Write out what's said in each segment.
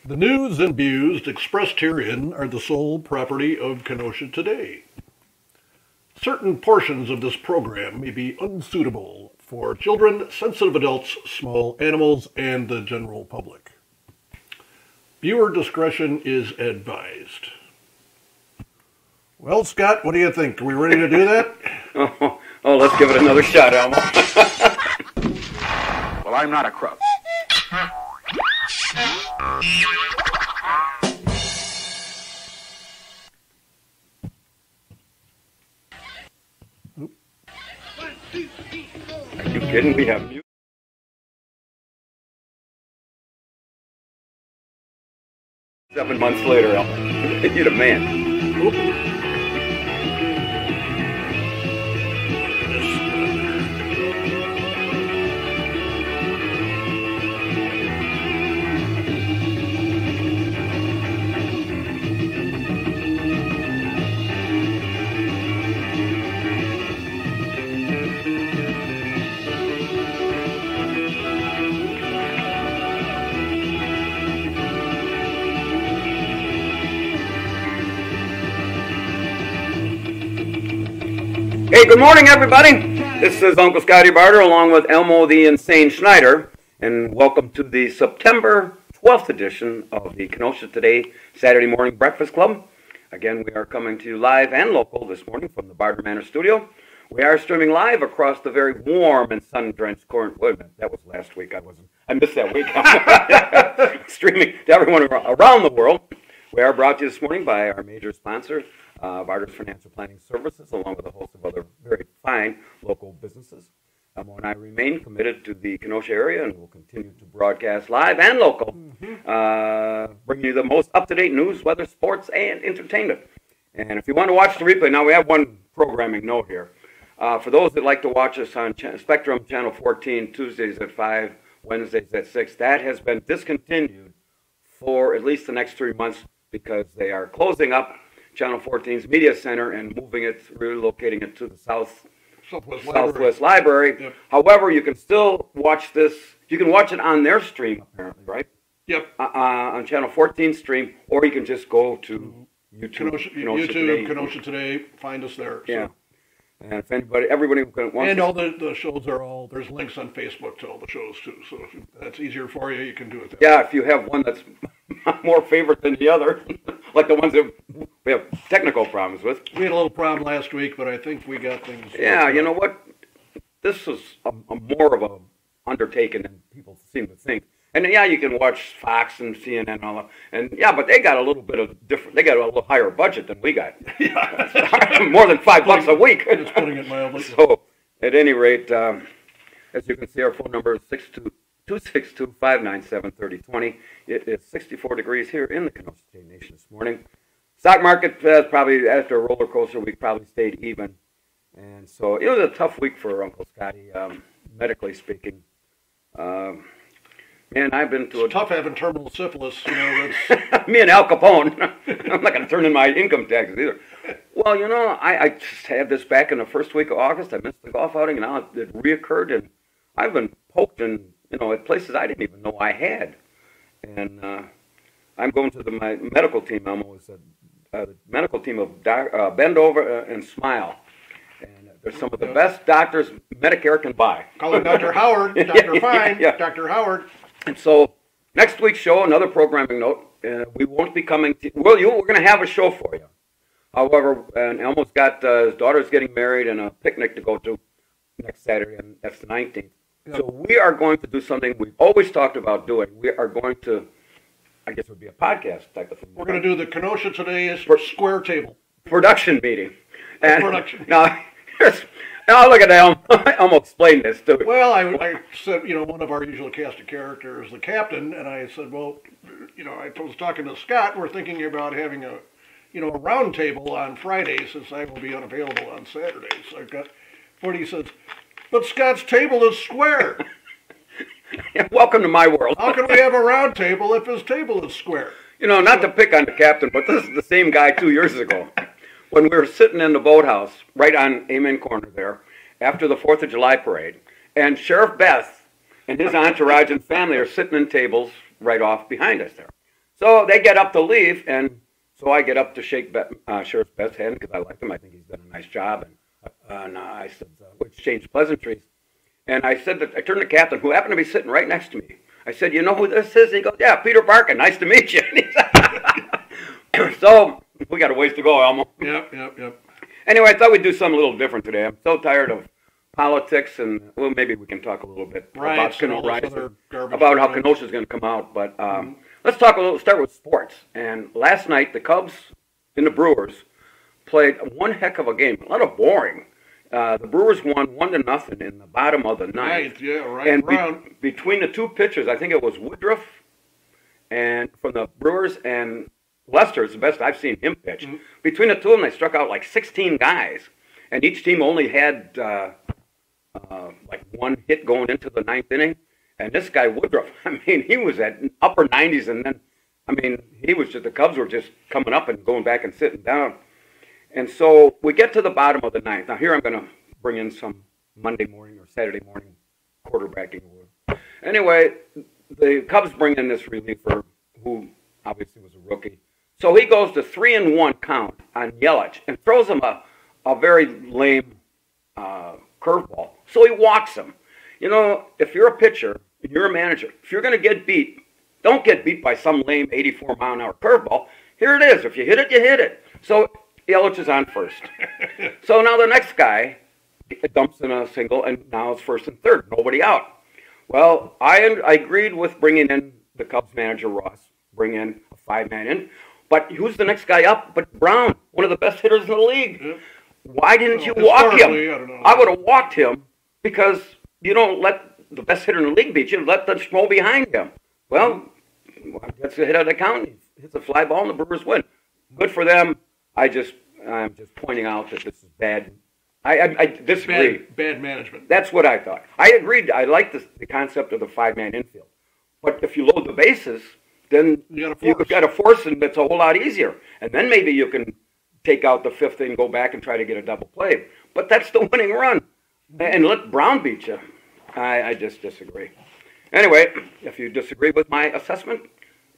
The news and views expressed herein are the sole property of Kenosha Today. Certain portions of this program may be unsuitable for children, sensitive adults, small animals, and the general public. Viewer discretion is advised. Well, Scott, what do you think? Are we ready to do that? Oh, let's give it another shot, Elmo. Well, I'm not a crook. Are you kidding? We have music. Seven months later, Elmo. You're the man. Oop. Hey, good morning, everybody. This is Uncle Scottie Barter along with Elmo the Insane Schneider, and welcome to the September 12th edition of the Kenosha Today Saturday Morning Breakfast Club. Again, we are coming to you live and local this morning from the Barter Manor studio. We are streaming live across the very warm and sun-drenched corner. Wait a minute, that was last week. I missed that week. Streaming to everyone around the world. We are brought to you this morning by our major sponsor, Barter's Financial Planning Services, along with a host of other very fine local businesses. Elmo and I remain committed to the Kenosha area and will continue to broadcast live and local, bringing you the most up-to-date news, weather, sports, and entertainment. And if you want to watch the replay, now we have one programming note here. For those that like to watch us on Spectrum Channel 14, Tuesdays at 5, Wednesdays at 6, that has been discontinued for at least the next 3 months because they are closing up Channel 14's Media Center and relocating it to the Southwest Library. Yep. However, you can still watch this. You can watch it on their stream, apparently, right? Yep. On Channel 14 stream, or you can just go to YouTube. Kenosha Today. Find us there. Yeah. So. And if everybody wants and all the shows are there's links on Facebook to all the shows too. So if that's easier for you, you can do it there. Yeah, if you have one that's more favorite than the other, like the ones that we have technical problems with. We had a little problem last week, but I think we got things. Yeah, you know what? This is a more of a undertaking than people seem to think. And yeah, you can watch Fox and CNN and all that. And yeah, but they got a little bit of different. They got a little higher budget than we got. More than $5 a week. Just putting it mildly. So, at any rate, as you can see, our phone number is 262-597-3020. It is 64 degrees here in the Kenosha State Nation this morning. Stock market probably after a roller coaster week probably stayed even, and so it was a tough week for Uncle Scottie, medically speaking. Man, I've been to it's tough having terminal syphilis. You know, that's... Me and Al Capone. I'm not going to turn in my income taxes either. Well, you know, I just had this back in the first week of August. I missed the golf outing, and now it reoccurred, and I've been poked in, at places I didn't even know I had. And I'm going to my medical team. Elmo is the medical team of Bend Over and Smile. And they're some of the best doctors Medicare can buy. Call him Dr. Howard. Dr. Fine. Yeah. Dr. Howard. And so next week's show, another programming note, we won't be coming to, we're going to have a show for you. However, and Elmo's got his daughter's getting married and a picnic to go to next Saturday, and that's the 19th. Yep. So we are going to do something we've always talked about doing. We are going to, I guess it would be a podcast type of thing. We're going to do the Kenosha Today Square Table. Production meeting. And production. Now look at Elmo. Elmo explained this to me. Well, I said, one of our usual cast of characters, the captain, and I said, well, I was talking to Scott. We're thinking about having a round table on Friday since I will be unavailable on Saturday. So I've got, but he says, but Scott's table is square. Yeah, welcome to my world. How can we have a round table if his table is square? Not to pick on the captain, but this is the same guy 2 years ago. When we were sitting in the boathouse, right on Amen Corner there, after the 4th of July parade, and Sheriff Beth and his entourage and family are sitting in tables right off behind us there. So they get up to leave, and so I get up to shake Sheriff Beth's hand because I like him. I think he's done a nice job. And I said, we exchanged pleasantries. And I said that I turned to the captain, who happened to be sitting right next to me. I said, you know who this is? He goes, yeah, Peter Barker. Nice to meet you. So we got a ways to go, Elmo. Yep. Anyway, I thought we'd do something a little different today. I'm so tired of politics, and well, maybe we can talk a little bit about how Kenosha's going to come out. But let's start with sports. And last night, the Cubs and the Brewers played one heck of a game. A lot of boring. The Brewers won 1-0 in the bottom of the ninth. And between the two pitchers, I think it was Woodruff and from the Brewers and Lester is the best I've seen him pitch. Mm-hmm. Between the two of them, they struck out like 16 guys, and each team only had like one hit going into the ninth inning. And this guy Woodruff, I mean, he was at upper 90s, and then, I mean, the Cubs were just coming up and going back and sitting down. And so we get to the bottom of the ninth. Now here I'm going to bring in some Monday morning or Saturday morning quarterbacking. Anyway, the Cubs bring in this reliever who obviously was a rookie. So he goes to 3-1 count on Yelich and throws him a very lame curveball. So he walks him. You know, if you're a pitcher and you're a manager, if you're going to get beat, don't get beat by some lame 84-mile-an-hour curveball. Here it is. If you hit it, you hit it. So Yelich is on first. So now the next guy dumps in a single, and now it's first and third. Nobody out. Well, I agreed with bringing in the Cubs manager, Ross, bring in a 5-man in. But who's the next guy up but Brown, one of the best hitters in the league? Yeah. Why didn't you walk him? I would have walked him because you don't let the best hitter in the league beat you. Let the schmo behind him. Well, that's the hit of the count. He hits a fly ball and the Brewers win. Good for them. I'm just pointing out that this is bad. I disagree. Bad management. That's what I thought. I agreed. I like the concept of the 5-man infield. But if you load the bases, then you've got to force, and that's a whole lot easier. And then maybe you can take out the fifth and go back and try to get a double play. But that's the winning run. And let Brown beat you. I just disagree. Anyway, if you disagree with my assessment,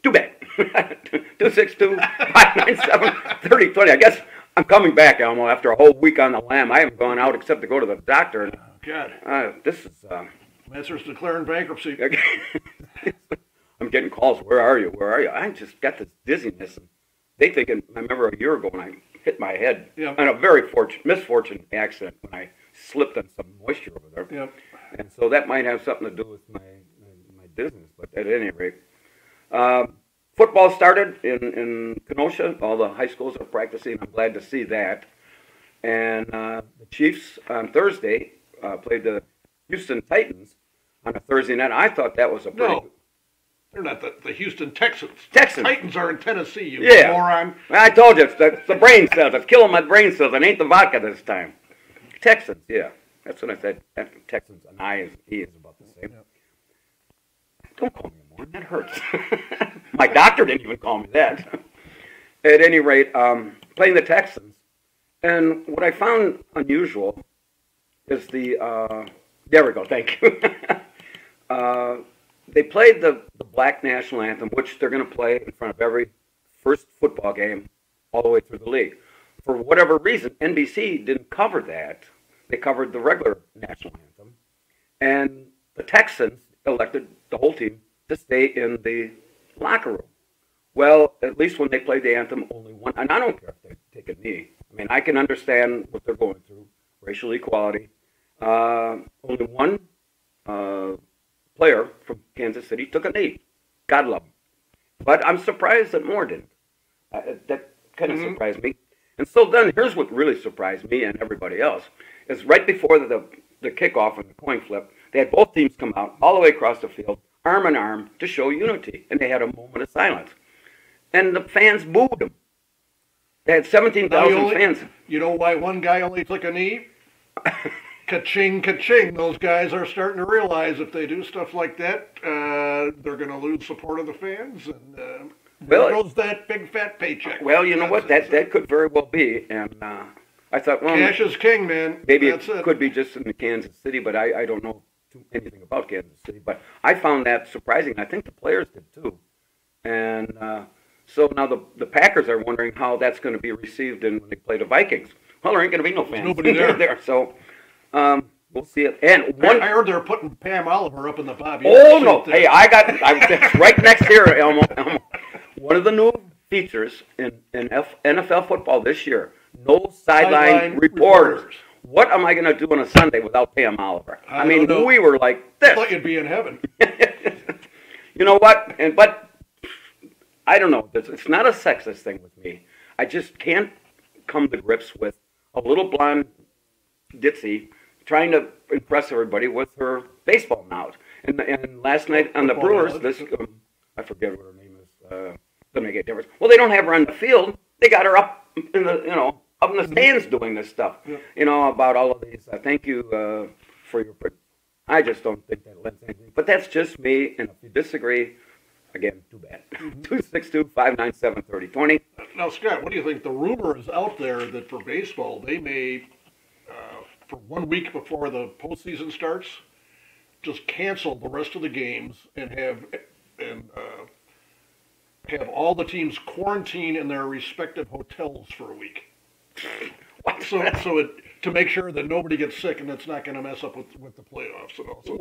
too bad. 262-597-3020. I guess I'm coming back, Elmo, after a whole week on the lam. I haven't gone out except to go to the doctor. And, God. This is... Master's declaring bankruptcy. I'm getting calls. Where are you? Where are you? I just got this dizziness. And they think, I remember a year ago when I hit my head on a very misfortunate accident when I slipped on some moisture over there. Yep. And so that might have something to do with my dizziness. But at any rate, football started in Kenosha. All the high schools are practicing. I'm glad to see that. And the Chiefs on Thursday played the Houston Titans on a Thursday night. I thought that was a pretty good. They're not the Houston Texans. Texans. Titans are in Tennessee, you moron. I told you, it's the brain cells. It's killing my brain cells. It ain't the vodka this time. Texans, yeah. That's what I said. Texans, an I is E is about the same. Yep. Don't call me a moron. That hurts. My doctor didn't even call me that. At any rate, playing the Texans. And what I found unusual is there we go, thank you. They played the Black National Anthem, which they're going to play in front of every first football game all the way through the league. For whatever reason, NBC didn't cover that. They covered the regular national anthem. And the Texans elected the whole team to stay in the locker room. Well, at least when they played the anthem, only one, and I don't care if they take a knee. I mean, I can understand what they're going through, racial equality. Only one player from Kansas City took a knee. God love him. But I'm surprised that more didn't. That kind of surprised me. And so then, here's what really surprised me and everybody else, is right before the kickoff and the coin flip, they had both teams come out all the way across the field, arm in arm, to show unity. And they had a moment of silence. And the fans booed them. They had 17,000 fans. You know why one guy only took a knee? Ka-ching, ka-ching. Those guys are starting to realize if they do stuff like that, they're going to lose support of the fans, and there goes that big fat paycheck. Well, you know what? That could very well be, and I thought, well, cash is king, man. Maybe it could be just in the Kansas City, but I don't know anything about Kansas City. But I found that surprising. I think the players did too. And so now the Packers are wondering how that's going to be received when they play the Vikings. Well, there ain't going to be no fans. Nobody there. So we'll see it. And I heard they're putting Pam Oliver up in the Bobby. Oh, no. Hey, that's right next here, Elmo. One of the new features in NFL football this year, no sideline reporters. What am I going to do on a Sunday without Pam Oliver? I mean, we were like this. I thought you'd be in heaven. You know what? But I don't know. It's not a sexist thing with me. I just can't come to grips with a little blonde ditzy trying to impress everybody with her baseball mouth. And last night on the Brewers, I forget what her name is. Doesn't make a difference. Well, they don't have her on the field. They got her up in the up in the stands doing this stuff. Yeah. About all of these. Thank you for your. I just don't think that lends anything. But that's just me. And if you disagree, again, too bad. 262-597-3020. Now, Scott, what do you think? The rumor is out there that for baseball, they may, for 1 week before the postseason starts, just cancel the rest of the games and have all the teams quarantine in their respective hotels for a week. To make sure that nobody gets sick and it's not going to mess up with the playoffs and all. So,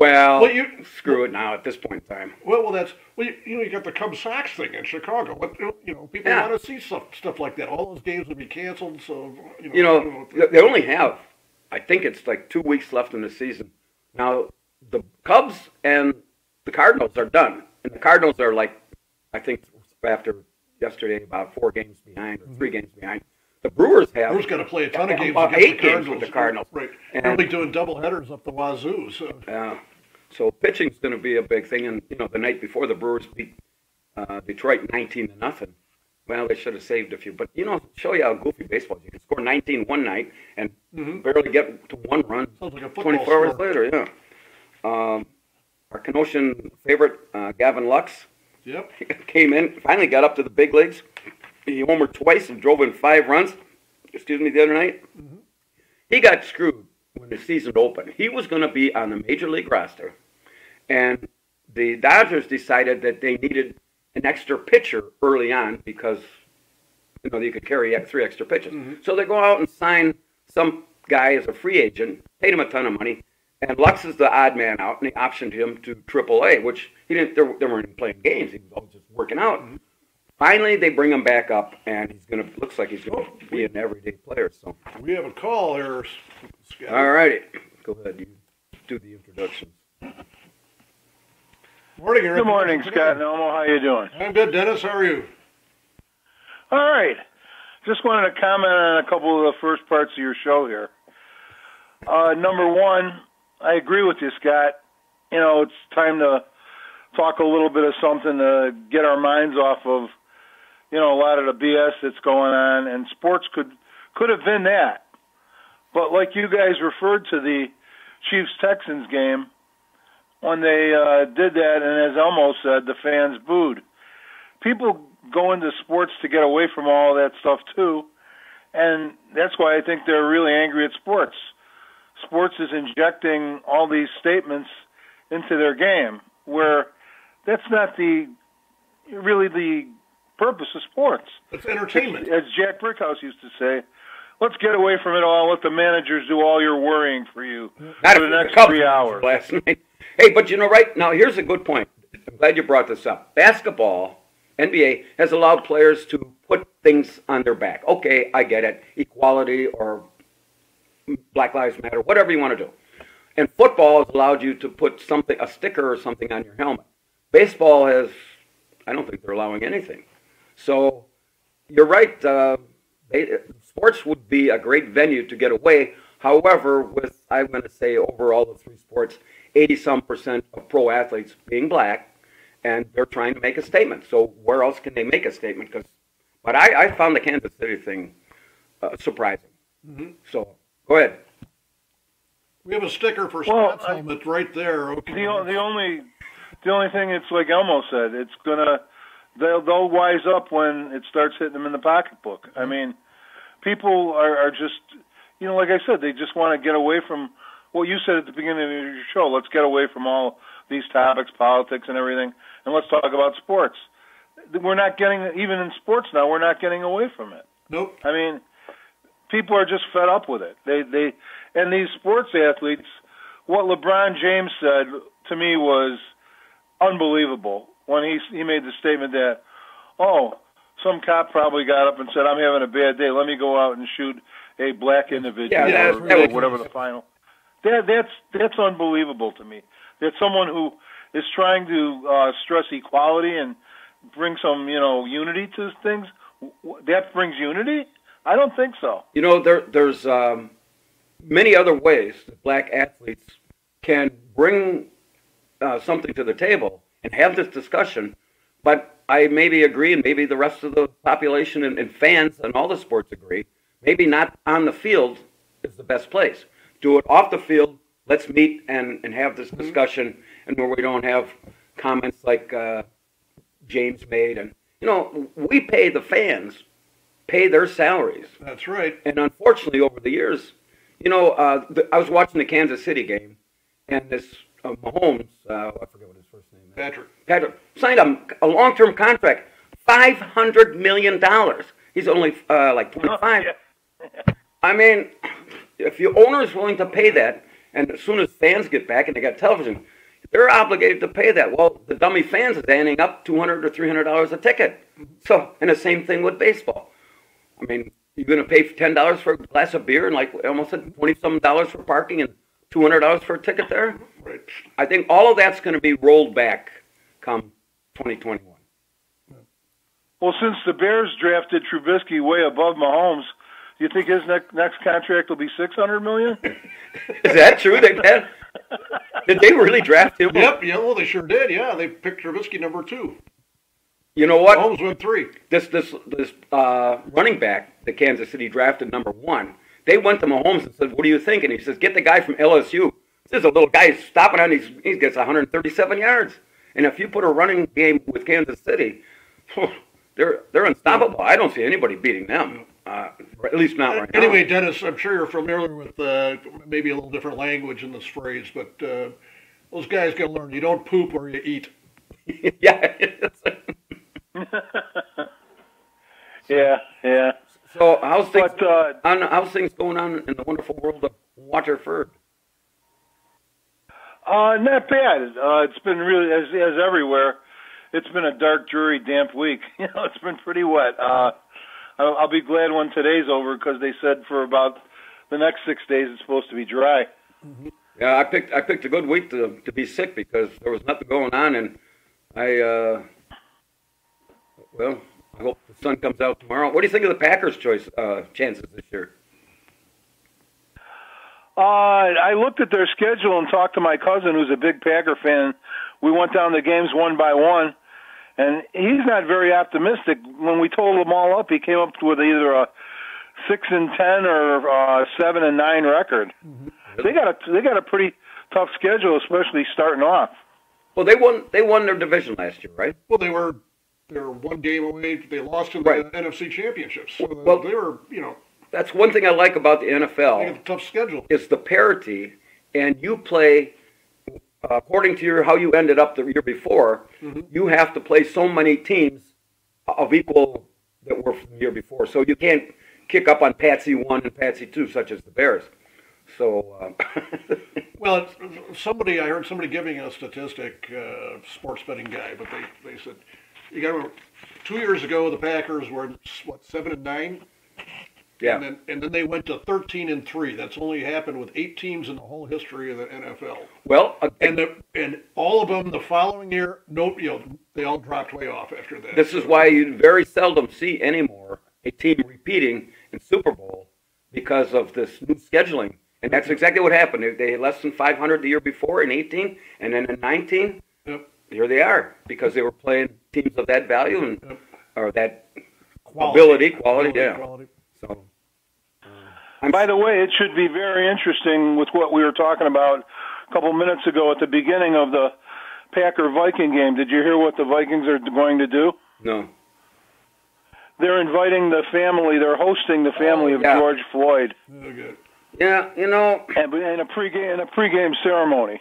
screw it now at this point in time. You got the Cubs Sox thing in Chicago. People want to see stuff like that. All those games would be canceled. So they only have, I think it's like 2 weeks left in the season. Now the Cubs and the Cardinals are done, and the Cardinals are like, I think after yesterday about 4 games behind or 3 games behind. The Brewers got to play a ton of games about against 8 games with the Cardinals. Right. And they'll be doing double headers up the wazoo. So pitching's going to be a big thing. And, the night before the Brewers beat Detroit 19-0. Well, they should have saved a few. But, show you how goofy baseball is. You can score 19 one night and barely get to 1 run. Sounds like a 24 hours later, yeah. Our Kenosian favorite, Gavin Lux, came in, finally got up to the big leagues. He homered twice and drove in 5 runs, the other night. He got screwed when the season opened. He was going to be on the major league roster, and the Dodgers decided that they needed an extra pitcher early on because, you could carry 3 extra pitches. So they go out and sign some guy as a free agent, paid him a ton of money, and Lux is the odd man out, and they optioned him to AAA, which he didn't. They weren't even playing games. He was all just working out. Finally, they bring him back up, and looks like he's going to be an everyday player. So we have a call here, Scott. All righty. Go ahead. You do the introductions. Morning, Eric. Good morning, Scott and Elmo. How you doing? I'm good, Dennis. How are you? All right. Just wanted to comment on a couple of the first parts of your show here. Number one, I agree with you, Scott. It's time to talk a little bit of something to get our minds off of, a lot of the BS that's going on, and sports could have been that. But like you guys referred to the Chiefs-Texans game, when they did that, and as Elmo said, the fans booed. People go into sports to get away from all that stuff too, and that's why I think they're really angry at sports. Sports is injecting all these statements into their game, where that's not really the purpose of sports. It's entertainment. As Jack Brickhouse used to say, let's get away from it all. Let the managers do all your worrying for you for the next 3 hours. Last night. Hey, but right now, here's a good point. I'm glad you brought this up. Basketball, NBA, has allowed players to put things on their back. Okay, I get it. Equality or Black Lives Matter, whatever you want to do. And football has allowed you to put a sticker or something on your helmet. Baseball I don't think they're allowing anything. So you're right. Sports would be a great venue to get away. However, I'm going to say overall the 3 sports, 80-some% of pro athletes being black, and they're trying to make a statement. So where else can they make a statement? But I found the Kansas City thing surprising. So go ahead. We have a sticker for Scott's helmet right there. Okay. The only thing, it's like Elmo said, it's they'll wise up when it starts hitting them in the pocketbook. I mean, people are just, like I said, they just want to get away from what you said at the beginning of your show. Let's get away from all these topics, politics and everything, and let's talk about sports. we're not getting, even in sports now, we're not getting away from it. Nope. I mean, people are just fed up with it. And these sports athletes, what LeBron James said to me was unbelievable when he made the statement that, oh, some cop probably got up and said, I'm having a bad day. Let me go out and shoot a black individual or whatever the final. That's unbelievable to me. That someone who is trying to stress equality and bring some, unity to things, that brings unity? I don't think so. There's many other ways that black athletes can bring something to the table and have this discussion, but I maybe agree, and maybe the rest of the population and fans and all the sports agree, maybe not on the field is the best place. Do it off the field. Let's meet and have this discussion, and where we don't have comments like James made. And, we pay the fans, pay their salaries. That's right. And unfortunately, over the years, I was watching the Kansas City game, and this Mahomes, I forget what his first name is. Patrick signed a long-term contract, $500 million. He's only like 25. I mean, if your owner is willing to pay that, and as soon as fans get back and they got television, they're obligated to pay that. Well, the dummy fans is ending up $200 or $300 a ticket. So, and the same thing with baseball. I mean, you're going to pay $10 for a glass of beer and like I almost said $20-some for parking and $200 for a ticket there. Right. I think all of that's going to be rolled back come 2021. Well, since the Bears drafted Trubisky way above Mahomes, do you think his next contract will be $600 million? Is that true? Did they really draft him? Yep. Yeah. Well, they sure did. Yeah, they picked Trubisky number 2. You know what? Mahomes went 3. This running back that Kansas City drafted number 1. They went to Mahomes and said, "What do you think?" And he says, "Get the guy from LSU. This is a little guy stopping on. He gets 137 yards. And if you put a running game with Kansas City, they're unstoppable. I don't see anybody beating them." At least not right now. Anyway, Dennis, I'm sure you're familiar with maybe a little different language in this phrase, but those guys got to learn you don't poop or you eat. Yeah. Yeah. So how's things going on in the wonderful world of Waterford? Not bad. It's been really, as everywhere, it's been a dark, dreary, damp week. It's been pretty wet. I'll be glad when today's over because they said for about the next 6 days it's supposed to be dry. Mm-hmm. Yeah, I picked a good week to be sick because there was nothing going on, and I hope the sun comes out tomorrow. What do you think of the Packers' chances this year? I looked at their schedule and talked to my cousin who's a big Packer fan. We went down the games one by one. And he's not very optimistic. When we totaled them all up, he came up with either a 6-10 or a 7-9 record. Mm-hmm. They got a pretty tough schedule, especially starting off. Well, they won their division last year, right? Well, they were one game away. They lost in the NFC Championships. So well, they were, That's one thing I like about the NFL. They have a tough schedule. Is the parity, and you play. According to how you ended up the year before, you have to play so many teams of equal that were from the year before. So you can't kick up on Patsy 1 and Patsy 2, such as the Bears. So, well, I heard somebody giving a statistic, sports betting guy, but they said, you got to remember, 2 years ago the Packers were, 7-9? Yeah. And then they went to 13-3. That's only happened with 8 teams in the whole history of the NFL. Well, and all of them the following year, they all dropped way off after that. This is why you very seldom see anymore a team repeating in Super Bowl because of this new scheduling. And that's exactly what happened. They had less than 500 the year before in 18, and then in 19, here they are because they were playing teams of that value and or that quality. So, by the way, it should be very interesting with what we were talking about a couple minutes ago at the beginning of the Packer-Viking game. Did you hear what the Vikings are going to do? No. They're inviting the family. They're hosting the family of George Floyd. Oh, good. Yeah, and a pregame ceremony.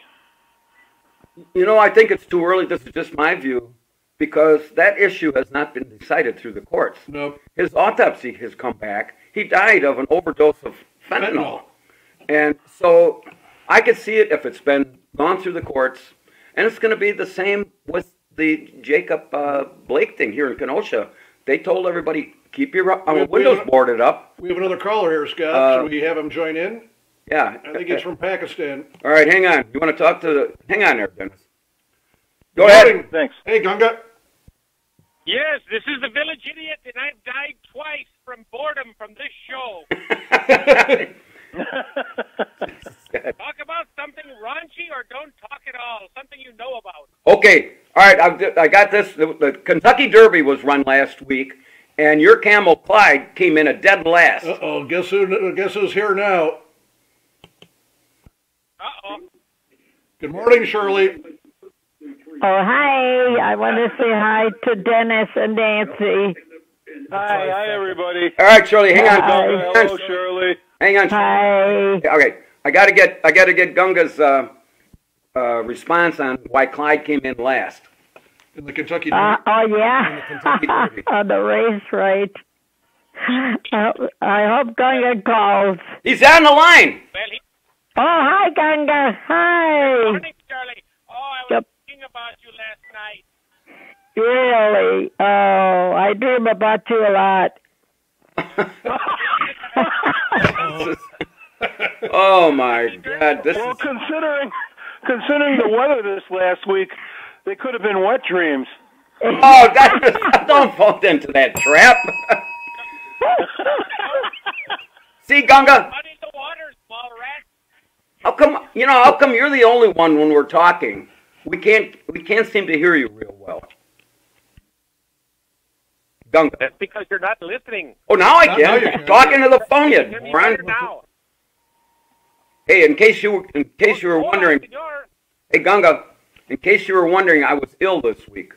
I think it's too early. This is just my view. because that issue has not been decided through the courts. Nope. His autopsy has come back. He died of an overdose of fentanyl. And so I could see it if it's been gone through the courts. And it's going to be the same with the Jacob Blake thing here in Kenosha. They told everybody, keep your windows boarded up. We have another caller here, Scott. Should we have him join in? Yeah. I think it's from Pakistan. All right, hang on. You want to talk to hang on there, Dennis. Go ahead. Thanks. Hey, Gunga. Yes, this is the Village Idiot, and I've died twice from boredom from this show. Talk about something raunchy or don't talk at all, something you know about. Okay, all right, I got this. The Kentucky Derby was run last week, and your camel Clyde came in a dead last. Uh-oh, guess who's here now? Uh-oh. Good morning, Shirley. Oh, hi. I want to say hi to Dennis and Nancy. Hi, everybody. All right, Shirley, hang on. Hi. Hello, Shirley. Hang on. Hi. Okay, I gotta get Gunga's response on why Clyde came in last. In the Kentucky Derby. Oh, yeah. In the Kentucky Derby. On the race, right. I hope Gunga calls. He's on the line. Well, Oh, hi, Gunga. Hi. morning, Charlie. Oh, I was thinking about you last night. Really? Oh, I dream about you a lot. Oh my God! This Well, is considering the weather this last week, they could have been wet dreams. oh, don't fall into that trap. See, Gunga, Muddy the water, small rat. how come you're the only one when we're talking? We can't seem to hear you real well. Gunga. That's because you're not listening. Oh, now I Now can. you can. Talking to the phone, you Hear me moron. better now. Hey, in case you were wondering, Senor. hey Gunga, in case you were wondering, I was ill this week.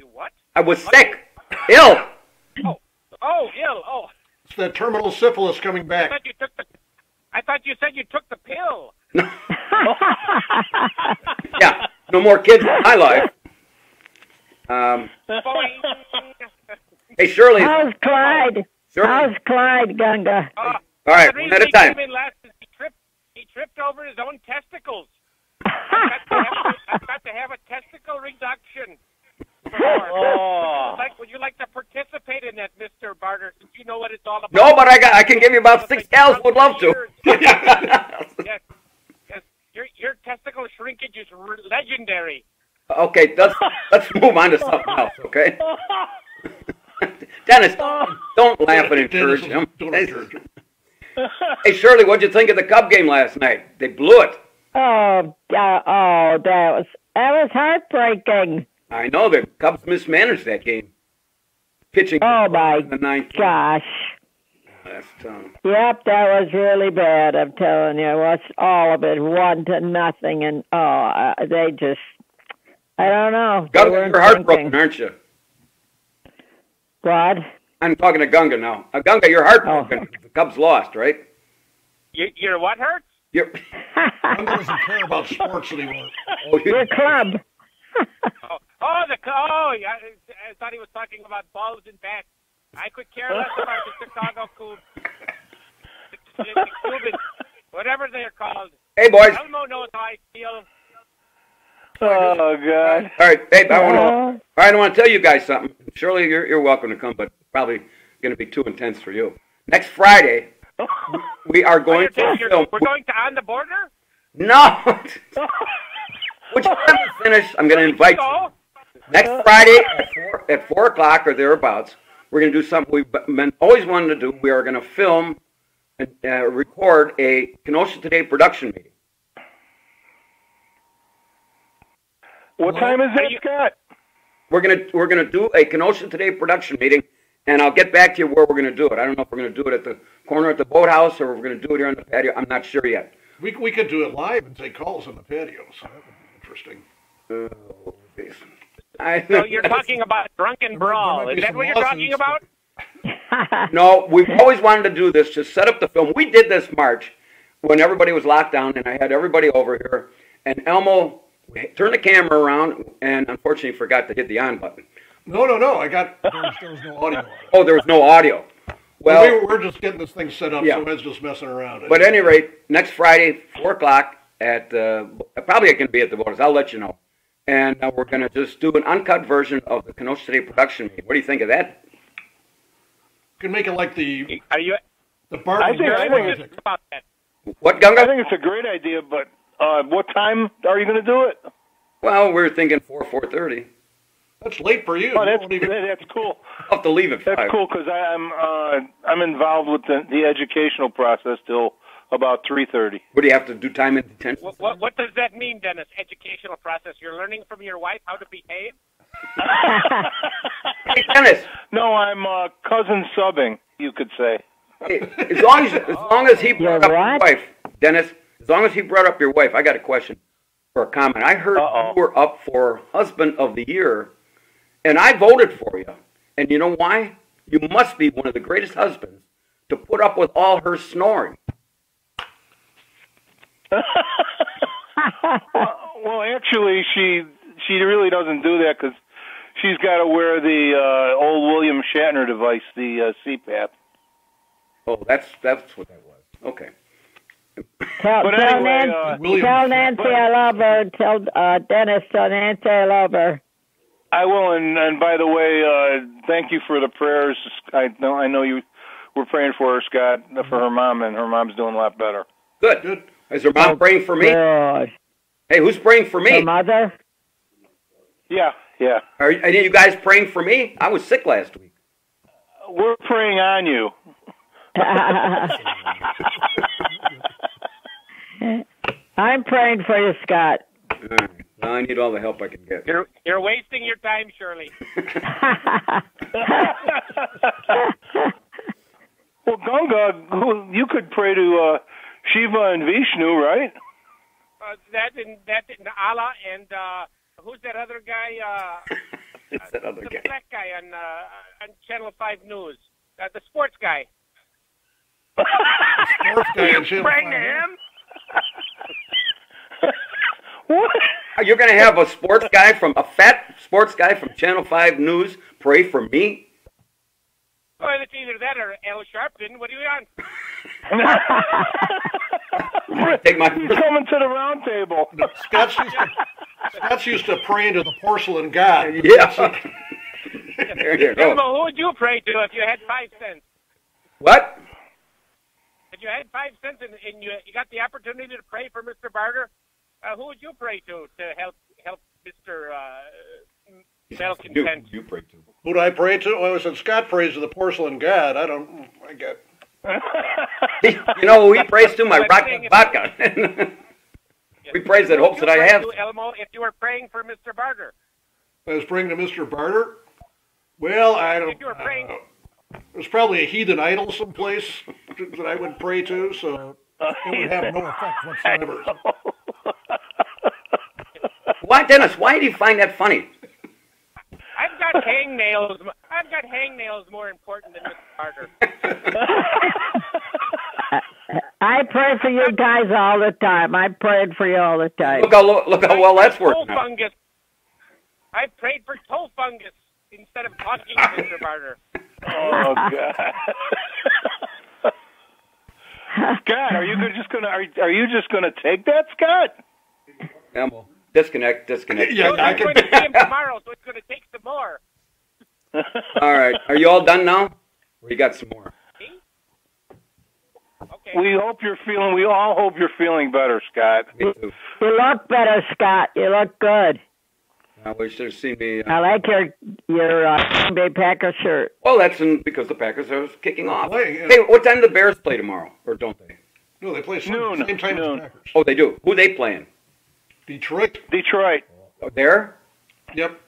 You what? I was sick, ill. Oh, ill. Oh, It's that terminal syphilis coming I back. thought you took the. I thought you said you took the pill. Yeah, no more kids in my life. Boing. Hey, Shirley. How's Clyde? Shirley. How's Clyde, Gunga? All right, The one reason at a he time. came in last is he tripped over his own testicles. I've got to have a testicle reduction. Oh. Would you like to participate in that, Mr. Barter, since you know what it's all about? No, but I can give you about 6 gals. Would love to. Yes. Your testicle shrinkage is legendary. Okay, let's move on to something else. Okay, Dennis, don't laugh and encourage him. Don't encourage him. Hey, Shirley, what'd you think of the Cub game last night? They blew it. Oh, that was heartbreaking. I know the Cubs mismanaged that game. Pitching Oh, my in the ninth. gosh. That's Yep, that was really bad, I'm telling you. It was all of it, 1-0, and they just, I don't know. They Gunga, weren't you're heartbroken, thinking. aren't you? What? I'm talking to Gunga now. Gunga, you're heartbroken. The Cubs lost, right? Your what hurts? You're. Gunga doesn't care about sports anymore. Oh, Your club. I thought he was talking about balls and bats. I could care less about the Chicago Cubs. The Cubans, whatever they're called. Hey, boys. Elmo knows how I feel. Oh, God. All right, hey, I want to tell you guys something. Shirley, you're welcome to come, but probably going to be too intense for you. Next Friday, we are going to film. We're going to On the Border? No. Would you let me finish? I'm going to invite you. Next Friday at 4 o'clock or thereabouts, we're going to do something we've always wanted to do. We are going to film and record a Kenosha Today production meeting. What time is that, Scott? We're gonna do a Kenosha Today production meeting, and I'll get back to you where we're gonna do it. I don't know if we're gonna do it at the corner at the boathouse or we're gonna do it here on the patio. I'm not sure yet. We could do it live and take calls on the patio, so that would be interesting. So you're talking about drunken brawl. Is that what you're talking about? No, we've always wanted to do this, to set up the film. We did this March when everybody was locked down, and I had everybody over here, and Elmo We turned the camera around and unfortunately forgot to hit the on button. No. There was no audio on it. Oh, there was no audio. Well, We're just getting this thing set up, yeah. so it's just messing around. But at any rate, next Friday, 4 o'clock at, probably I can be at the Voters. I'll let you know. And we're going to just do an uncut version of the Kenosha Today production meeting. What do you think of that? You can make it like the Bart I think project. about that. What, Gunga? I think it's a great idea, but what time are you going to do it? Well, we're thinking 4:30. That's late for you. Oh, You won't even- that's cool. I'll have to leave at 5. That's cool because I'm involved with the educational process till about 3:30. What do you have to do? Time in detention? What does that mean, Dennis? Educational process. You're learning from your wife how to behave? Hey, Dennis. No, I'm cousin subbing, you could say. Hey, as long as he brought up You're your what? wife, Dennis. As long as he brought up your wife, I got a question or a comment. I heard you were up for Husband of the Year, and I voted for you. And you know why? You must be one of the greatest husbands to put up with all her snoring. Well, actually, she really doesn't do that because she's got to wear the old William Shatner device, the CPAP. Oh, that's what that was. Okay. Tell anyway, Nancy I love her. Tell Dennis, tell Nancy I love her. I will, and by the way, thank you for the prayers. I know you were praying for her, Scott, for her mom, and her mom's doing a lot better. Good. Is her mom praying for me? Good. Hey, who's praying for me? Her mother? Yeah. Are any of you guys praying for me? I was sick last week. We're praying on you. I'm praying for you, Scott. All right. Well, I need all the help I can get. You're wasting your time, Shirley. Well, Gunga, you could pray to Shiva and Vishnu, right? That and Allah and who's that other guy? It's that other the guy. black guy on Channel 5 News. The sports guy. Sports guy in Channel Praying to 5. him? What? You're going to have a fat sports guy from Channel 5 News pray for me? Well, it's either that or Al Sharpton. What do you want? Take my. He's coming to the round table. Scott's used to praying to the porcelain god. Yeah. There you go. Elmo, who would you pray to if you had 5 cents? What? If you had 5 cents and you got the opportunity to pray for Mr. Barter, who would you pray to help Mr. Malcontent? You pray to. Who do I pray to? Well, I said Scott prays to the porcelain god. I get. You know who he prays to? My rocket vodka. We praise that hopes that I have. Elmo, if you were praying for Mr. Barter. I was praying to Mr. Barter. Well, I don't. If you were praying. There's probably a heathen idol someplace that I would pray to, so it would have no effect whatsoever. Why, Dennis? Why do you find that funny? I've got hangnails. I've got hangnails more important than Mr. Barter. I pray for you guys all the time. I prayed for you all the time. Look how well that's working toe out. fungus. I prayed for toe fungus instead of talking to Mr. Barter. Oh God. Scott, are you just gonna take that, Scott? Elmo, disconnect. Yeah, I'm going to see him tomorrow, so it's going to take some more. All right. Are you all done now? Or you got some more? Okay. We all hope you're feeling better, Scott. Me too. You look better, Scott. You look good. I wish you'd seen me. I like your Green Bay Packers shirt. Well, that's because the Packers are kicking off. Play, yeah. Hey, what time do the Bears play tomorrow? Or don't they? No, they play Noon. same time as Noon. the Packers. Oh, they do. Who they playing? Detroit. Oh, there? Yep.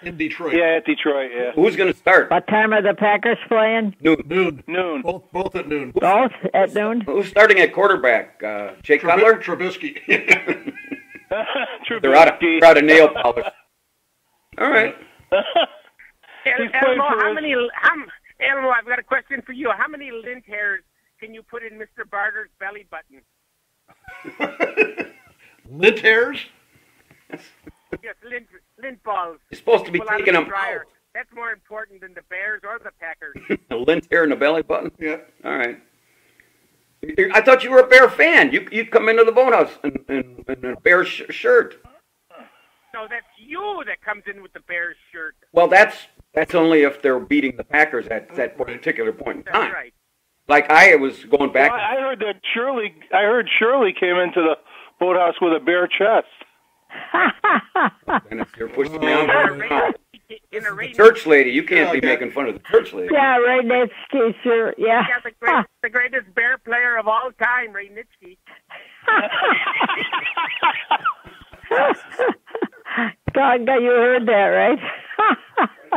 In Detroit. Yeah, at Detroit. Yeah. Who's going to start? What time are the Packers playing? Noon. Noon. Both at noon. Both at noon? Who's starting at quarterback? Jake Cutler? Trubisky. They're out of nail polish. All right. Elmo, Elmo, I've got a question for you. How many lint hairs can you put in Mr. Barter's belly button? Lint hairs? Yes, lint balls. You're supposed to be Pull out of taking the them dryer. out. That's more important than the Bears or the Packers. A lint hair in the belly button? Yeah. All right. I thought you were a Bear fan. You'd come into the boathouse in a Bear shirt. No, that's you that comes in with the Bears shirt. Well, that's only if they're beating the Packers at that particular point in That's time. right. Like I was going back. Well, I heard that Shirley. I heard Shirley came into the boathouse with a bare chest. Dennis, you're pushing me Oh, out. In a race. Church lady, you can't be making fun of the church lady. Yeah, right next to sure. Yeah. Yeah, the greatest Bear player of all time, Ray Nitschke. Gonga, you heard that, right?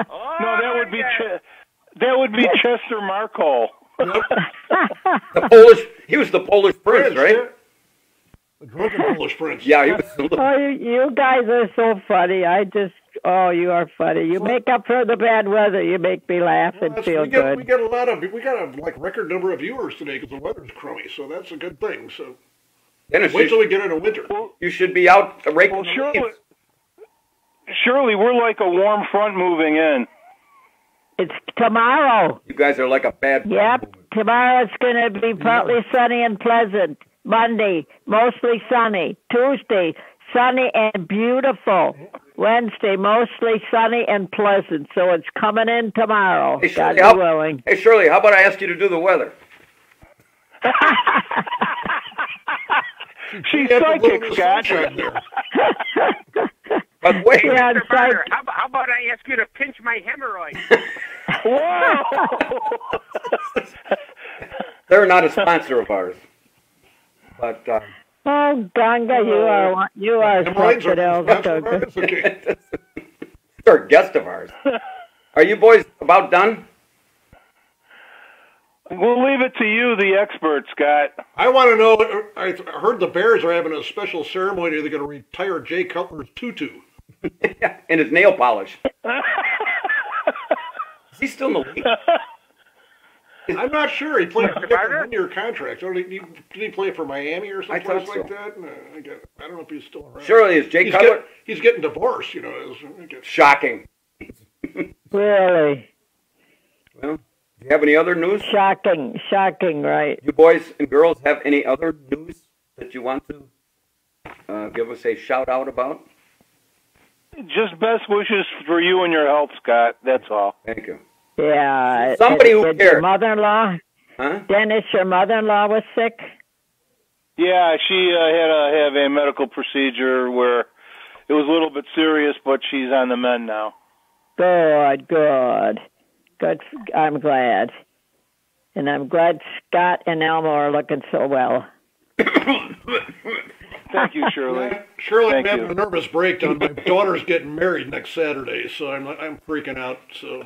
Oh, No, that would be yeah. that would be Chester Markle. The Polish, he was the Polish prince, right? Yeah. The drunken Polish prince. Yeah, he was. A little, Oh, you guys are so funny. You are funny. You make up for the bad weather. You make me laugh and feel we good. got a like record number of viewers today because the weather's crummy, so that's a good thing. So Dennis, wait till we get into winter. you should be out raking Well, the leaves. Shirley, we're like a warm front moving in. It's tomorrow. You guys are like a bad. Yep. Tomorrow it's going to be partly sunny and pleasant. Monday, mostly sunny. Tuesday, sunny and beautiful. Wednesday, mostly sunny and pleasant. So it's coming in tomorrow. Hey, God Shirley, willing. Hey, Shirley, how about I ask you to do the weather? She's Yeah, psychic, the Scott. sunshine there. By the way, Yeah, Mr. it's like, Barter, how about I ask you to pinch my hemorrhoid? Whoa! they're not a sponsor of ours. But oh, Ganga, you are Hemorrhoids something are else. sponsor of ours? Okay. they're a guest of ours. Are you boys about done? We'll leave it to you, the expert, Scott. I want to know. I heard the Bears are having a special ceremony. They're going to retire Jay Cutler's tutu. And his nail polish. Is he still in the league? I'm not sure. He played Mr. a Barter? one-year contract. Did he play for Miami or I something thought like so. that? No, I don't know if he's still around. Surely is Jay Cutler? He's getting divorced. You know. Shocking. Really Well, do you have any other news? shocking, right? You boys and girls have any other news that you want to give us a shout out about? Just best wishes for you and your health, Scott. That's all. Thank you. Yeah. Somebody who Did cares. your mother-in-law, Huh? Dennis, your mother-in-law was sick? Yeah, she had to have a medical procedure where it was a little bit serious, but she's on the mend now. Good. I'm glad. And I'm glad Scott and Elmo are looking so well. Thank you, Shirley. Shirley, I'm Thank having you. a nervous breakdown. My daughter's getting married next Saturday, so I'm freaking out. So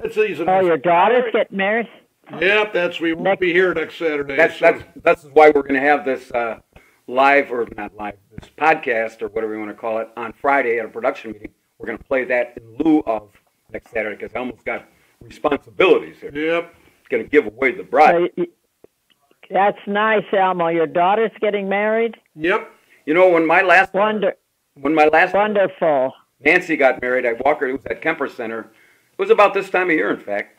it's easy. Oh, your daughter's getting married? Yep, we won't be here next Saturday. That's why we're going to have this live, or not live, this podcast, or whatever you want to call it, on Friday at a production meeting. We're going to play that in lieu of next Saturday because Elmo's got responsibilities here. Yep. Going to give away the bride. That's nice, Elmo. Your daughter's getting married? Yep. You know, when my last Wonderful. Nancy got married, I walked her. It was at Kemper Center. It was about this time of year, in fact.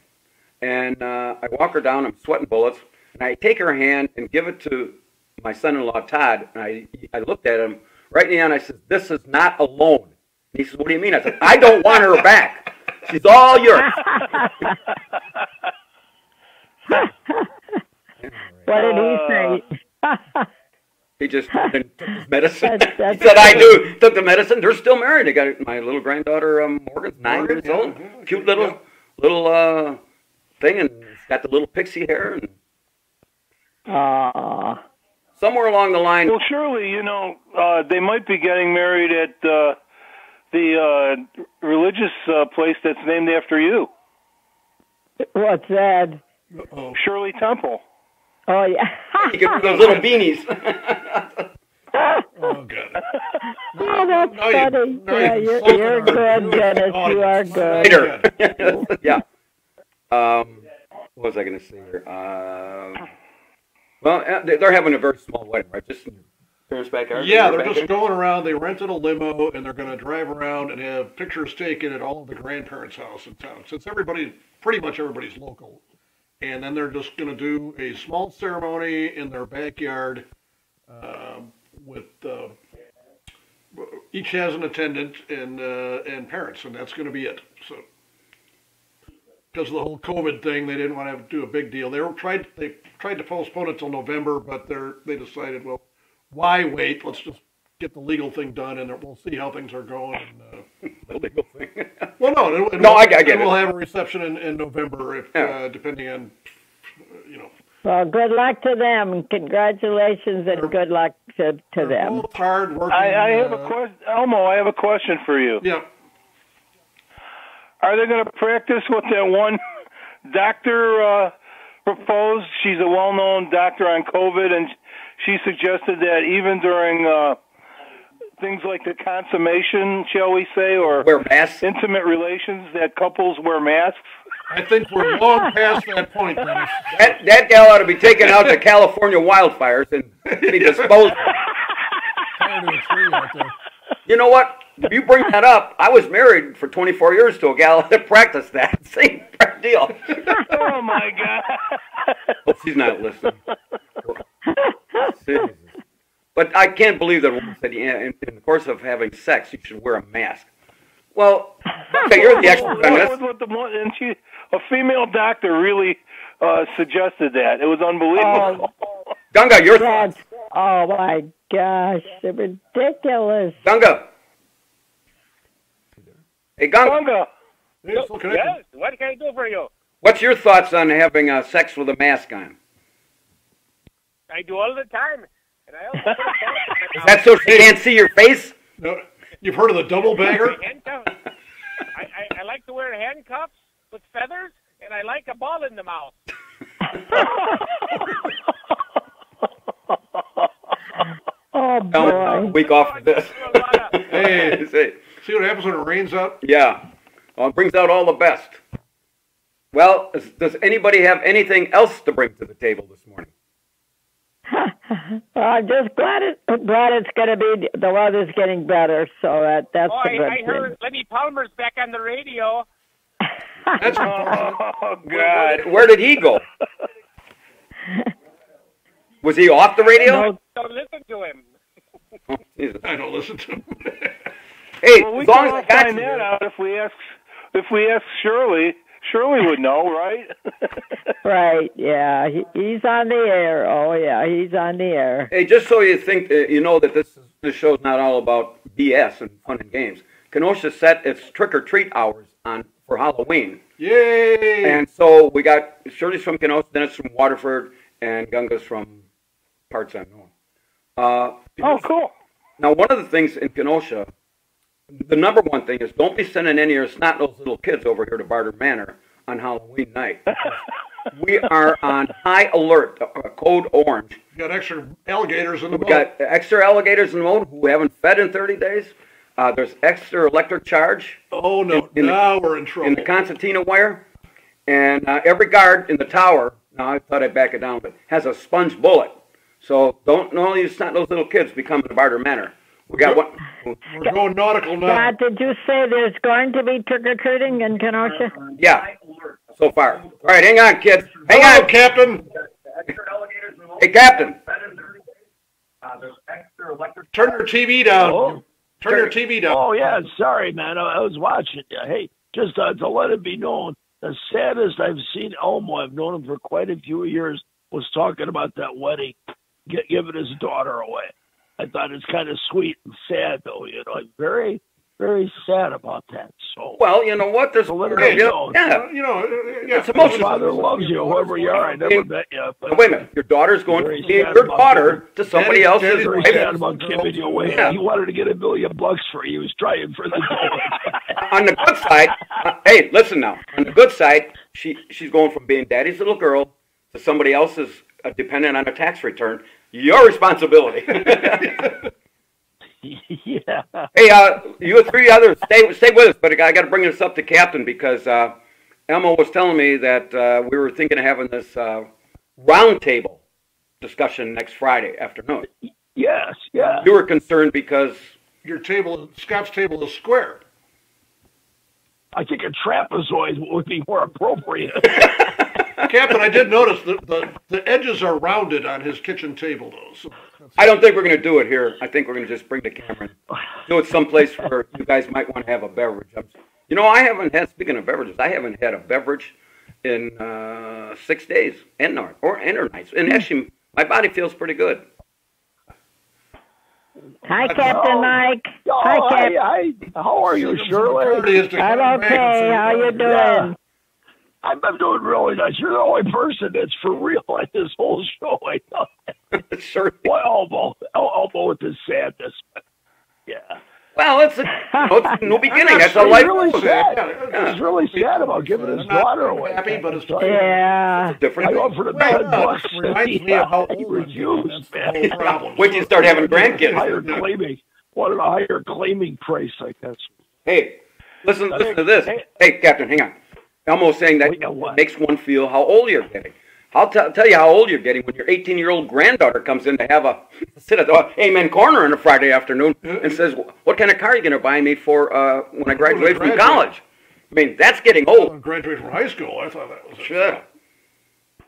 And I walk her down. I'm sweating bullets, and I take her hand and give it to my son-in-law Todd. And I looked at him right in the eye, and I said, "This is not a loan." And he said, "What do you mean?" I said, "I don't want her back. She's all yours." What did he say? He just took his medicine. That's He said, "I do." Took the medicine. They're still married. They got my little granddaughter Morgan's 9 years old. Yeah. Cute little thing, and it's got the little pixie hair. And Aw. somewhere along the line, Well, surely, they might be getting married at the religious place that's named after you, What's that? Oh. Shirley Temple. Oh, yeah. you get those little beanies. Oh, God. Oh, that's No, funny. no, Yeah, you- you're good, Dennis. You are good. Later. Yeah. What was I going to say here? Well, they're having a very small wedding, right? Just Parents' backyard? Yeah, they're just going around. They rented a limo, and they're going to drive around and have pictures taken at all of the grandparents' house in town. Since pretty much everybody's local. And then they're just going to do a small ceremony in their backyard with each has an attendant and parents, and that's going to be it. So, because of the whole COVID thing, they didn't want to have to do a big deal. They tried to postpone it till November, but they decided, well, why wait? Let's just get the legal thing done, and we'll see how things are going. And, the legal thing. Well, no, I get it. We'll have a reception in November, if depending on, Well, good luck to them. Congratulations and good luck to them. Both hard working. I have a question, Elmo. I have a question for you. Yeah. Are they going to practice what that one doctor proposed? She's a well-known doctor on COVID, and she suggested that even during things like the consummation, shall we say, or wear masks, intimate relations, that couples wear masks. I think we're long past that point, Dennis. That gal ought to be taken out to California wildfires and be disposed of. You know what? If you bring that up, I was married for 24 years to a gal that practiced that. Same deal. Oh, my God. Hope she's not listening. But I can't believe that a woman said, in the course of having sex, you should wear a mask. Well, okay, you're the expert on this. A female doctor really suggested that. It was unbelievable. Gunga, your thoughts? Oh, my gosh. They're ridiculous. Gunga. Hey, Gunga. Gunga. Yes, what can I do for you? What's your thoughts on having sex with a mask on? I do all the time. And I also Is that so she can't see your face? No, you've heard of the double bagger? I like to wear handcuffs with feathers, and I like a ball in the mouth. Oh, boy. Week off of this. Hey, see what happens when it rains out? Yeah. Well, it brings out all the best. Well, does anybody have anything else to bring to the table this morning? Well, I'm just glad it's going to be, the weather's getting better, so that's a good I heard thing. Lenny Palmer's back on the radio. That's Oh, God. Where did he go? Was he off the radio? Don't listen to him. Oh, Jesus. I don't listen to him. Hey, Well, we as long can as all I got find you that here. out if we ask Shirley. Shirley would know, right? Right, yeah. He's on the air. Oh, yeah, he's on the air. Hey, just so you think, you know that this show's not all about BS and fun and games. Kenosha set its trick-or-treat hours on for Halloween. Yay! And so we got Shirley's from Kenosha, Dennis from Waterford, and Gunga's from parts unknown. Oh, cool. Now, one of the things in Kenosha, the number one thing is don't be sending any of your snot-nosed little kids over here to Barter Manor on Halloween night. We are on high alert, code orange. We got extra alligators in the boat. We got extra alligators in the boat who haven't fed in 30 days. There's extra electric charge. Oh, no. Now we're in trouble. In the concertina wire. And every guard in the tower, now I thought I'd back it down, but has a sponge bullet. So don't only snot those little kids become the Barter Manor. We got one. We're going nautical now. Scott, did you say there's going to be trick-or-treating in Kenosha? Yeah, so far. All right, hang on, kids. Hang Hello, on. Captain. Hey, Captain. Turn your TV down. Oh. Turn your TV down. Oh, yeah, sorry, man. I was watching you. Hey, just to let it be known, the saddest I've seen Elmo, I've known him for quite a few years, was talking about that wedding, giving his daughter away. I thought it's kind of sweet and sad, though, you know. Very, very sad about that. So, Well, you know what? There's So let it yeah, go. yeah. Yeah. It's emotional. Father loves you, whoever you are. I never met you. But Now, wait a minute. Your daughter's going Very from being sad your about daughter to somebody else's Daddy's very wife. sad about giving you away. Yeah. He wanted to get $1 million for you. He was trying for the goal. On the good side, hey, listen now. On the good side, she's going from being daddy's little girl to somebody else's dependent on a tax return. Your responsibility. Yeah. Hey, you three others, stay with us. But I got to bring this up to Captain because Elmo was telling me that we were thinking of having this roundtable discussion next Friday afternoon. Yes, yeah. You were concerned because Scott's table is square. I think a trapezoid would be more appropriate. Captain, I did notice the edges are rounded on his kitchen table, though. So I don't think we're going to do it here. I think we're going to just bring the camera and do it someplace where you guys might want to have a beverage. You know, I haven't had, speaking of beverages, I haven't had a beverage in 6 days and nights. And actually, my body feels pretty good. Hi, Captain Mike. Oh, Hi, Captain. hi. How are you, Shirley? I'm okay. How you doing? Yeah. I'm doing really nice. You're the only person that's for real at this whole show. I know. Sure. Well, Elmo with his sadness. Yeah. Well, it's a new beginning. That's a life. Really sad. He's really sad about giving his daughter away. Happy, but it's Yeah. Different. I offered a $10. reminds me of how He refused, man. the problem. Wait till you start having grandkids. Wanted a higher claiming price, I guess. Hey, listen to this. Hey, Captain, hang on. Elmo's saying that makes one feel how old you're getting. I'll tell you how old you're getting when your 18-year-old granddaughter comes in to have a sit at the Amen Corner on a Friday afternoon and says, "What kind of car are you going to buy me for when I graduate from college?" I mean, that's getting old. Graduate from high school. I thought that was Sure.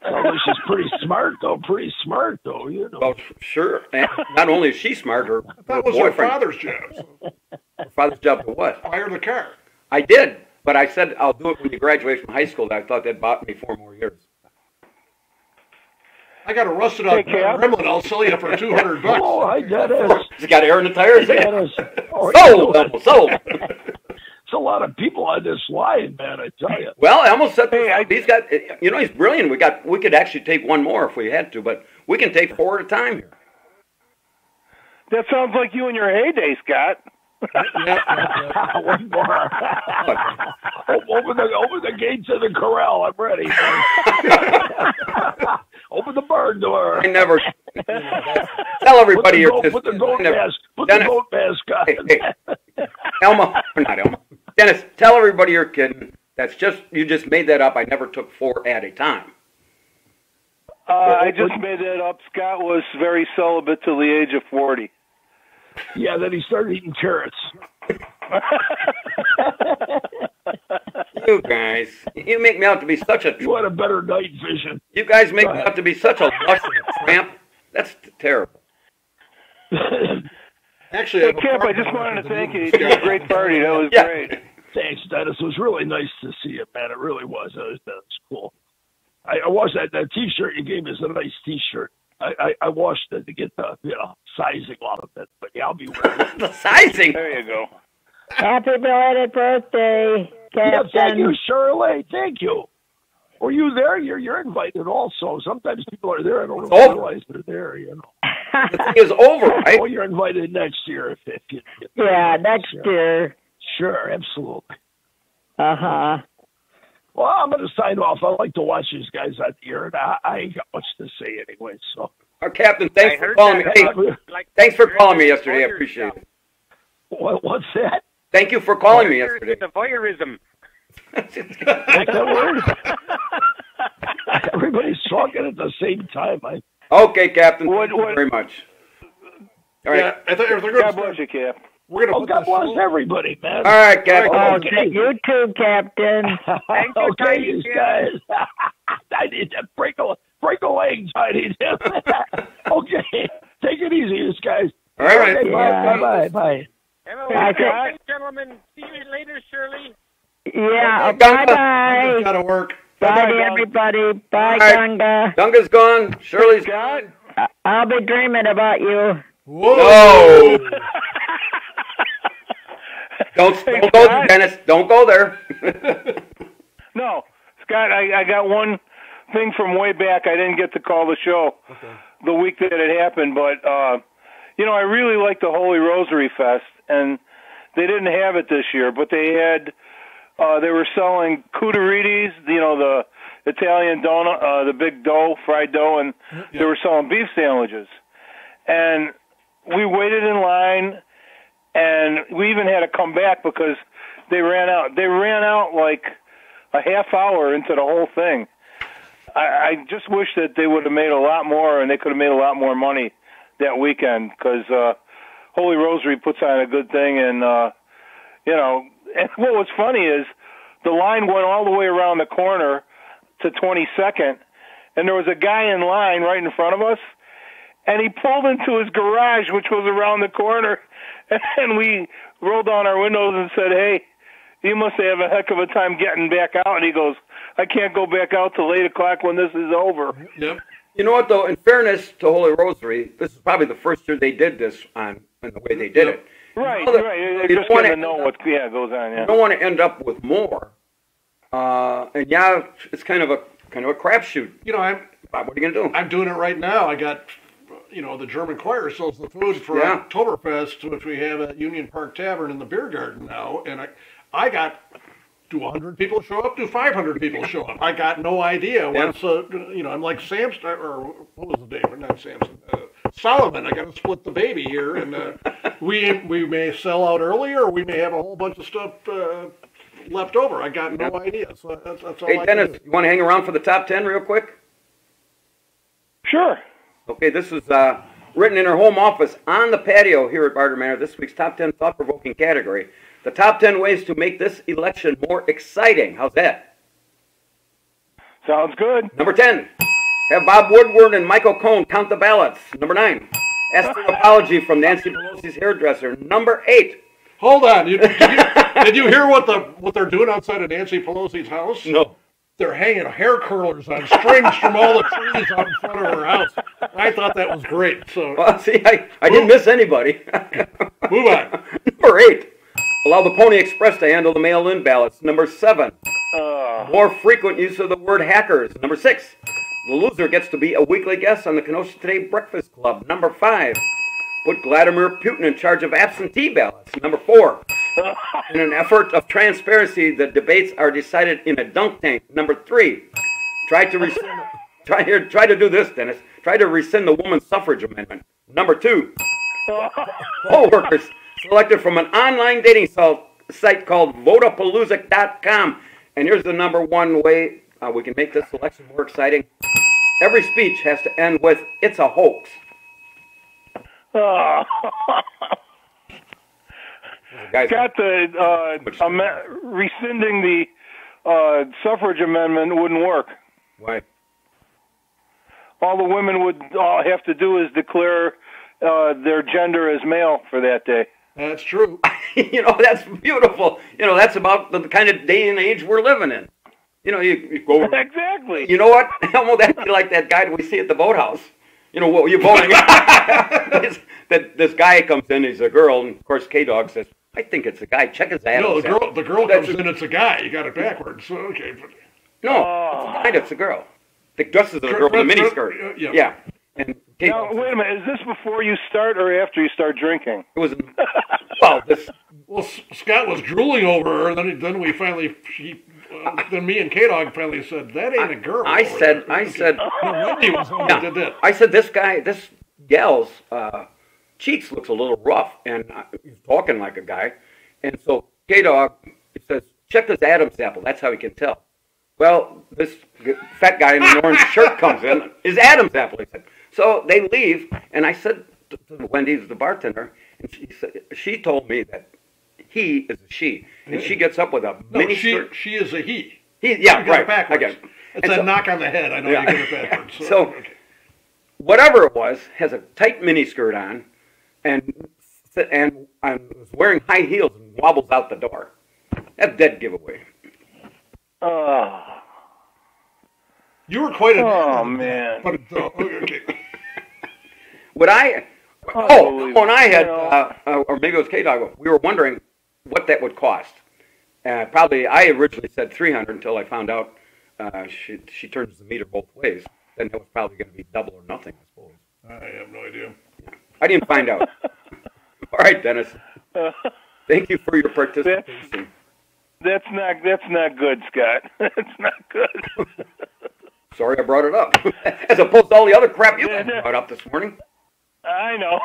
Well, she's pretty smart, though. You know. Well, sure. And not only is she smart, her that was your boyfriend. father's job. So Her father's job to what? fire the car. I did, but I said I'll do it when you graduate from high school. I thought that bought me 4 more years. I got a rusted out gremlin. I'll sell you for $200. Oh, hi, Dennis. He's got air in the tires. Dennis. Oh, Sold, Elmo, sold. It's a lot of people on this line, man. I tell you. Well, Elmo said he's got. You know, he's brilliant. We could actually take one more if we had to, but we can take 4 at a time here. That sounds like you in your heyday, Scott. One more. Open the gates of the corral. I'm ready. Open the barn door. I never. Tell everybody Put the goat mask. Put the goat mask on. Hey, Elmo, or not Elmo. Dennis, tell everybody you're kidding. That's you just made that up. I never took 4 at a time. I just made that up. Scott was very celibate till the age of 40. Yeah, then he started eating carrots. You guys, you make me out to be such a. You had a better night vision. You guys make me out to be such a lush and a tramp. That's terrible. Actually, Hey, Kip, I just wanted to thank you. You did a great party. That was great. Thanks, Dennis. It was really nice to see you, man. It really was. That was cool. I watched that T-shirt you gave me. Is a nice T-shirt. I washed it to get the sizing off of it, but yeah, I'll be wearing it. The sizing. There you go. Happy belated birthday, Captain. Yeah, thank you, Shirley. Thank you. Were you there? You're invited also. Sometimes people are there. I don't realize they're there. You know. The thing is over, right? Oh, you're invited next year if you. Yeah, next year. Sure, absolutely. Uh-huh. Well, I'm going to sign off. I like to watch these guys out here, and I ain't got much to say anyway. So, Our Captain, thanks for calling me. Hey, thanks for calling me yesterday. I appreciate it. What's that? Thank you for calling me yesterday. The voyeurism. Like that word? Everybody's talking at the same time. Okay, Captain. Thank you very much. All right. Yeah, I thought they're going God bless you, Cap. We're going to God bless everybody, man. All right, Captain. Okay, you too, Captain. Thank you, Okay, Tiny these Tim. guys. I need to break a leg, Tiny Tim. Okay, take it easy, these guys. All right. Okay, Yeah. bye. Hello, gentlemen. See you later, Shirley. Yeah, Okay, bye-bye. Got to work. Bye to everybody. Bye, All right. Gunga. Dunga's gone. Shirley's Scott? I'll be dreaming about you. Whoa! No. Don't go, Scott? Dennis. Don't go there. No. Scott, I got one thing from way back. I didn't get to call the show the week that it happened, but, I really like the Holy Rosary Fest, and they didn't have it this year, but they had, they were selling cuturitis, the Italian donut, the big dough, fried dough, and they were selling beef sandwiches. And we waited in line, and we even had to come back because they ran out. They ran out like a half hour into the whole thing. I just wish that they would have made a lot more, and they could have made a lot more money that weekend because Holy Rosary puts on a good thing, and you know, and what was funny is the line went all the way around the corner to 22nd, and there was a guy in line right in front of us, and he pulled into his garage, which was around the corner, and we rolled down our windows and said, "Hey, you must have a heck of a time getting back out." And he goes, "I can't go back out till 8 o'clock when this is over." Yep. You know what, though? In fairness to Holy Rosary, this is probably the first year they did this in the way they did it. Right, you know right. you Just don't getting wanna to know what goes on. Yeah. You don't want to end up with more. And yeah, it's kind of a crapshoot. You know, What are you gonna do? I'm doing it right now. I got, you know, the German choir sells the food for Oktoberfest, which we have at Union Park Tavern in the beer garden now, and I got. Do 100 people show up? Do 500 people show up? I got no idea. What's you know, I'm like Samson, or what was the name? Not Samson. Solomon. I got to split the baby here, and we may sell out earlier, or we may have a whole bunch of stuff left over. I got no idea. So that's all. Hey, Dennis, you want to hang around for the top 10 real quick? Sure. Okay, this is written in her home office on the patio here at Barter Manor. This week's top 10 thought-provoking category. The top 10 ways to make this election more exciting. How's that? Sounds good. Number 10, have Bob Woodward and Michael Cohn count the ballots. Number 9, ask for an apology from Nancy Pelosi's hairdresser. Number 8. Hold on. Did you hear what they're doing outside of Nancy Pelosi's house? No. They're hanging hair curlers on strings from all the trees out in front of her house. I thought that was great. So, well, see, I didn't miss anybody. Move on. Number 8. Allow the Pony Express to handle the mail-in ballots. Number 7. More frequent use of the word hackers. Number 6. The loser gets to be a weekly guest on the Kenosha Today Breakfast Club. Number 5. Put Vladimir Putin in charge of absentee ballots. Number 4. In an effort of transparency, the debates are decided in a dunk tank. Number 3. Try to do this, Dennis. Try to rescind the woman's suffrage amendment. Number 2. Poll workers selected from an online dating site called Votapalooza.com. And here's the number 1 way we can make this election more exciting. Every speech has to end with, "It's a hoax." Got the rescinding the suffrage amendment wouldn't work. Why? All the women would all have to do is declare their gender as male for that day. That's true. You know, that's beautiful. You know, that's about the kind of day and age we're living in. You know, you go... Exactly. You know what? Elmo, that'd be like that guy that we see at the boathouse. You know, what were you voting? This guy comes in, he's a girl, and of course K-Dog says, "I think it's a guy. Check his ad." No, the girl comes in, it's a guy. You got it backwards. So, okay. No, it's a guy that's a girl. The dresses of a girl with a miniskirt. Yeah. And now, wait a minute. Is this before you start or after you start drinking? It was, well, Scott was drooling over her, and then we finally, then me and K-Dog finally said, "That ain't a girl." I said, Wendy was the one that did that. I said, this gal's cheeks looks a little rough, and he's talking like a guy. And so K-Dog says, "Check this Adam's apple." That's how he can tell. Well, this fat guy in an orange shirt comes in. Is Adam's apple, he said. So they leave, and I said to Wendy, the bartender, and she told me that he is a she, and she gets up with a mini skirt. She is a he. Yeah, right. Backwards. I get it. It's a knock on the head. I know you get it backwards. So whatever it was, has a tight mini skirt on, and was wearing high heels and wobbles out the door. That's dead giveaway. You were quite a... Oh, man. But, okay. When I had, or maybe it was K-Dog, we were wondering what that would cost. Probably, I originally said $300 until I found out she turns the meter both ways. Then it was probably going to be double or nothing, I suppose. I have no idea. I didn't find out. All right, Dennis. Thank you for your participation. That's not good, Scott. That's not good. Sorry I brought it up. As opposed to all the other crap you brought up this morning. I know.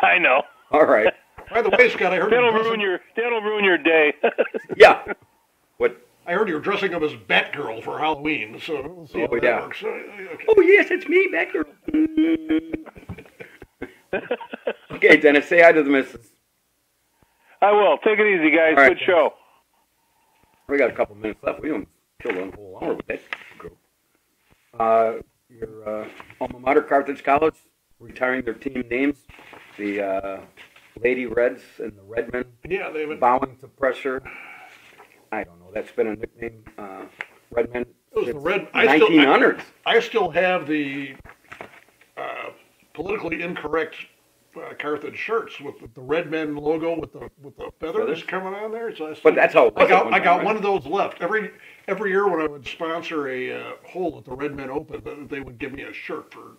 I know. All right. By the way, Scott, I heard that'll ruin your day. Yeah. What? I heard you were dressing up as Batgirl for Halloween, so we'll see how that works. Okay. Oh yes, it's me, Batgirl. Okay, Dennis, say hi to the missus. I will. Take it easy, guys. All right, Good show. We got a couple minutes left. We almost killed a whole hour with that group. Your alma mater, Carthage College, retiring their team names. The Lady Reds and the Redmen. Yeah, they haven't. Bowing to pressure. I don't know. That's been a nickname. Redmen. It was the Red. 1900s. I still have the politically incorrect Carthage shirts with the Redmen logo with the feathers coming on there. So but that's how it was. I got one of those left. Every year when I would sponsor a hole at the Redmen Open, they would give me a shirt for.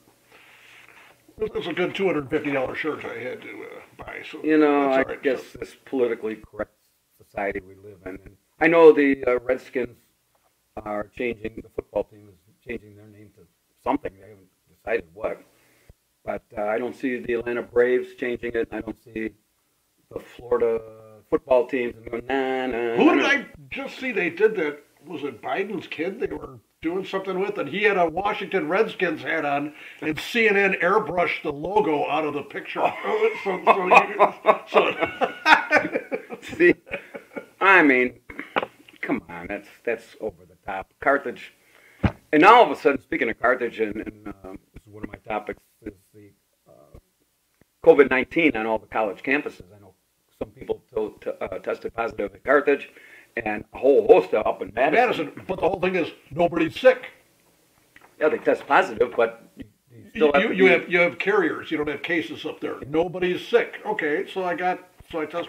It was a good $250 shirt I had to buy. So I guess this politically correct society we live in. And I know the Redskins are changing. The football team is changing their name to something. They haven't decided what. But I don't see the Atlanta Braves changing it. I don't see the Florida football teams and going, nah. Who did I just see? They did that. Was it Biden's kid? They were doing something with, and he had a Washington Redskins hat on, and CNN airbrushed the logo out of the picture. See, I mean, come on, that's over the top. Carthage, and now all of a sudden, speaking of Carthage, and this is one of my topics, is the COVID-19 on all the college campuses. I know some people tested positive at Carthage, and a whole host up in Madison. But the whole thing is nobody's sick. Yeah, they test positive, but you still have you have carriers. You don't have cases up there. Nobody's sick. Okay, so I test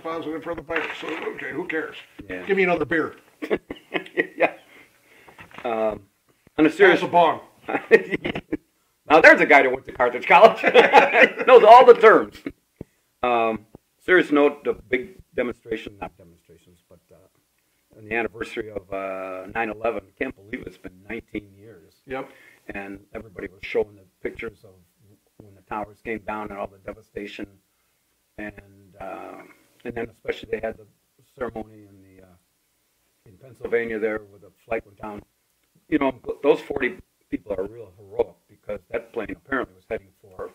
positive for the virus. So okay, who cares? Yeah. Give me another beer. Yeah. On a serious bong. Now there's a guy that went to Carthage College. Knows all the terms. Serious note, the big demonstration, not demonstrations, but on the anniversary of 9/11. Can't believe it's been 19 years. Yep. And everybody was showing the pictures of when the towers came down and all the devastation, and then especially they had the ceremony in Pennsylvania there where the flight went down. Those 40 people are real heroic because that plane apparently was heading for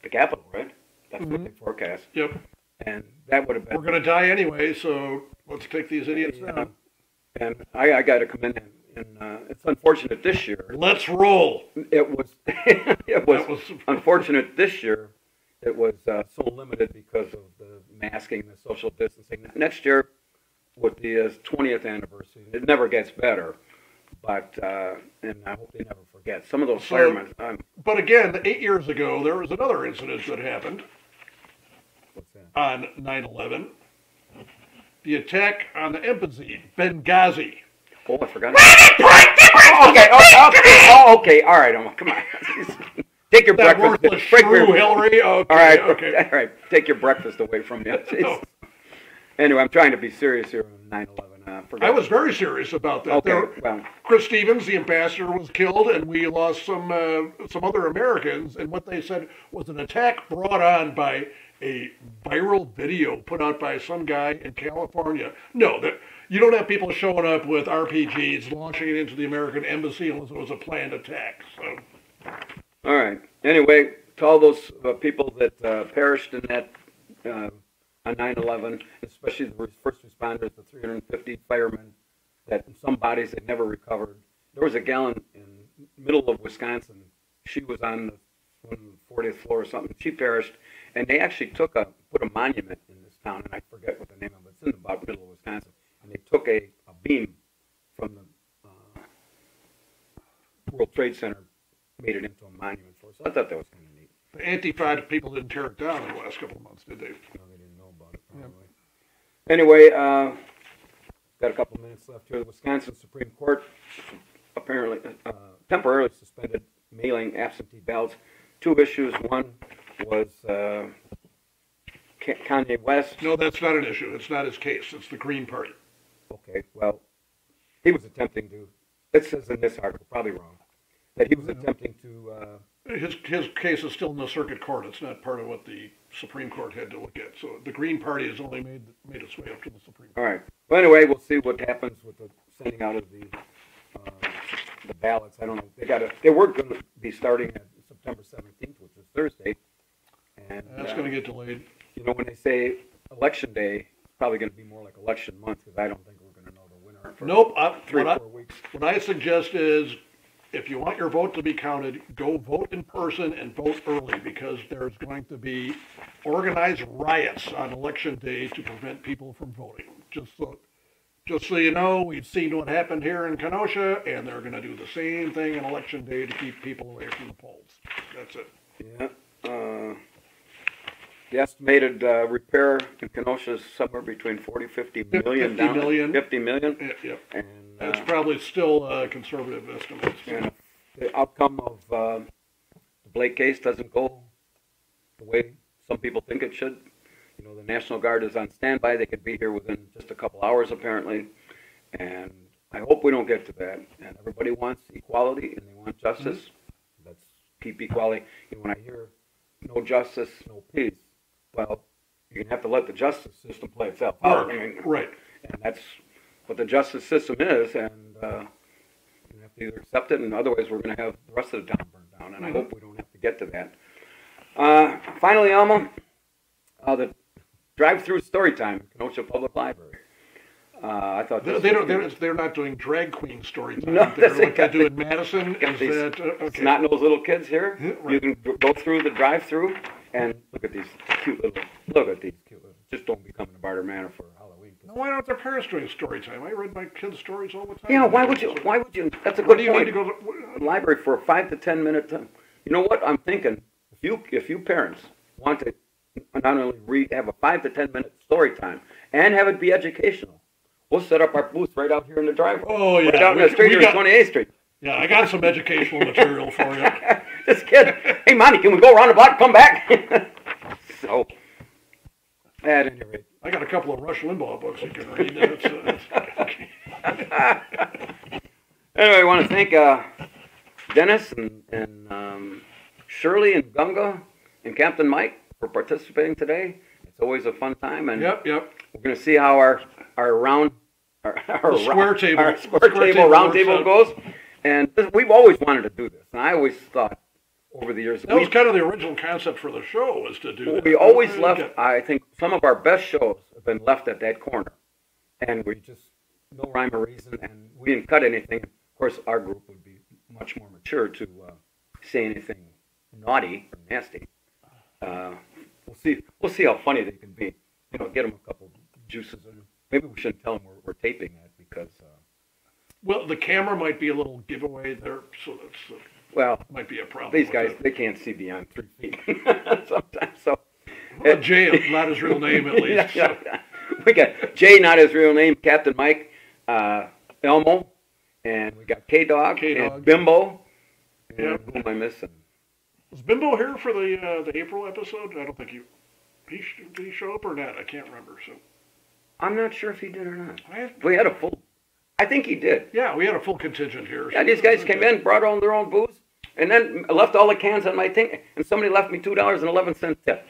the Capitol, right? That's what they forecast. Yep. And that would have been. We're going to die anyway, so let's take these idiots down. And I got to commend him. And it's unfortunate this year. Let's roll. It was it was unfortunate this year. It was so limited because of the masking, the social distancing. Next year, with the 20th anniversary, it never gets better. But and I hope they never forget some of those firemen. But again, 8 years ago, there was another incident that happened. What's that? On 9/11, the attack on the embassy, Benghazi. Oh, I forgot. Okay. All right, Elmo, come on. Take your that breakfast. Worthless shrew, Hillary. Okay, all right. Take your breakfast away from you. No. Anyway, I'm trying to be serious here on 9/11. I was very serious about that. Okay, Chris Stevens, the ambassador, was killed, and we lost some other Americans. And what they said was an attack brought on by a viral video put out by some guy in California. No, you don't have people showing up with RPGs, launching it into the American embassy unless it was a planned attack. So. All right. Anyway, to all those people that perished in that on 9/11, especially the first responders, the 350 firemen, that some bodies they never recovered. There was a gal in middle of Wisconsin. She was on the 40th floor or something. She perished, and they actually put a monument in this town, and I forget what the name of it. It's in about middle of Wisconsin, and they took a beam from the World Trade Center, made it into a monument for us. So I thought that was kind of neat. The Antifa people didn't tear it down in the last couple of months, did they? No, they didn't know about it, probably. Yeah. Anyway, got a couple of minutes left here. The Wisconsin Supreme Court apparently temporarily suspended mailing absentee ballots. Two issues. One was Kanye West. No, that's not an issue. It's not his case. It's the Green Party. Okay, well, he was attempting to, it says in this article, probably wrong, that he was attempting to... His case is still in the circuit court. It's not part of what the Supreme Court had to look at. So the Green Party has only made its way up to the Supreme Court. All right. Well, anyway, we'll see what happens with the sending out of the ballots. I don't know. They were going to be starting at September 17th, which is Thursday. And that's going when they say election day, it's probably going to be more like election month because I don't think we're going to know the winner for Nope. 3 or 4 weeks. What I suggest is, if you want your vote to be counted, go vote in person and vote early, because there's going to be organized riots on election day to prevent people from voting. Just so you know, we've seen what happened here in Kenosha, and they're going to do the same thing on election day to keep people away from the polls. That's it. Yeah. The estimated repair in Kenosha is somewhere between 50 million. 50 million. 50 million. Yeah. And That's probably still conservative estimates. and if the outcome of the Blake case doesn't go the way some people think it should, you know, the National Guard is on standby. They could be here within just a couple hours, apparently. And I hope we don't get to that. And everybody wants equality and they want justice. Let's keep equality. And when I hear no justice, no peace, well, you're going to have to let the justice system play itself out. Right. And that's what the justice system is. And you have to either accept it, and otherwise we're going to have the rest of the town burned down. And I hope we don't have to get to that. Finally, Elmo, the drive-through story time at Kenosha Public Library. I thought they're not doing drag queen story time. No, they're like they do in Madison. Okay. Snot-nosed little kids here. Yeah, right. You can go through the drive-through and look at these cute little. Just don't be coming to Barter Manor for Halloween. Now, why aren't their parents doing story time? I read my kids' stories all the time. Yeah, why would you? That's a good What do you point. need to go to? The library for a 5 to 10 minute time. You know what? I'm thinking if you parents want to not only have a 5 to 10 minute story time and have it be educational, we'll set up our booth right out here in the driveway. Oh, yeah. Right out in the street here, 28th Street. Yeah, I got some educational material for you. This kid, hey, Monty, can we go around the block and come back? So, at any rate. I got a couple of Rush Limbaugh books you can read. Anyway, I want to thank Dennis and Shirley and Gunga and Captain Mike for participating today. It's always a fun time, and Yep. we're going to see how our square table round table goes. And we've always wanted to do this, and I always thought over the years that was kind of the original concept for the show, was to do that. We always left. I think some of our best shows have been left at that corner, and we just no rhyme or reason, and we didn't cut anything. Of course, our group would be much more mature to say anything naughty or nasty. We'll see how funny they can be. You know, get them a couple juices, and maybe we shouldn't tell them we're taping that because. Well, the camera might be a little giveaway there, so that's might be a problem. These guys, they can't see beyond 3 feet sometimes. So, Jay, not his real name at least. Yeah. We got Jay, not his real name, Captain Mike, Elmo, and we got K-Dog, and Bimbo. And who am I missing? Was Bimbo here for the April episode? I don't think did he show up or not? I can't remember. So I'm not sure if he did or not. We had a full. I think he did. Yeah, we had a full contingent here. Yeah, these guys came in, brought on their own booze, and then left all the cans on my thing, and somebody left me $2.11 tip.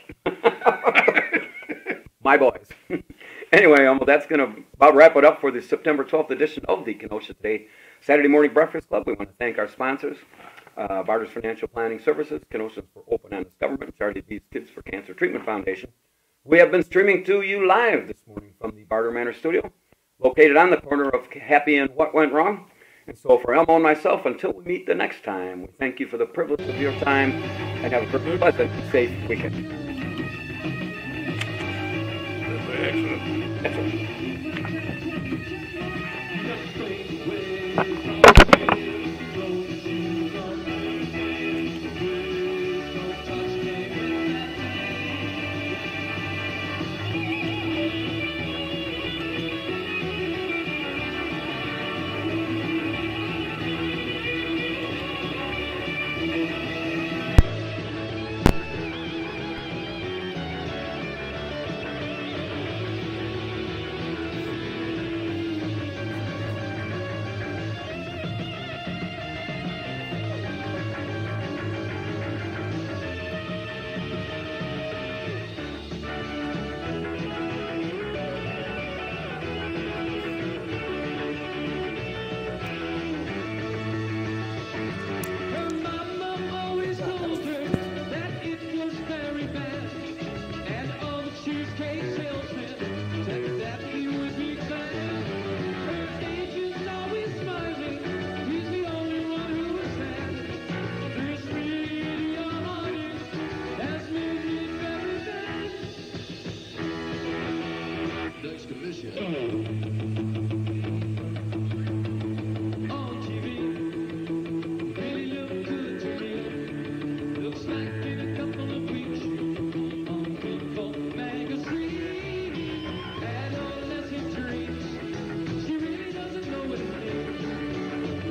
My boys. Anyway, that's going to about wrap it up for the September 12th edition of the Kenosha Today Saturday Morning Breakfast Club. We want to thank our sponsors, Barter's Financial Planning Services, Kenosha for Open Honest Government, Charlie B's Kids for Cancer Treatment Foundation. We have been streaming to you live this morning from the Barter Manor Studio, located on the corner of Happy and What Went Wrong. And so for Elmo and myself, until we meet the next time, we thank you for the privilege of your time and have a very pleasant and safe weekend. Excellent. Next commission. On TV, really look good to me. Looks like in a couple of weeks on Football Magazine. Adolescent dreams. She really doesn't know what it means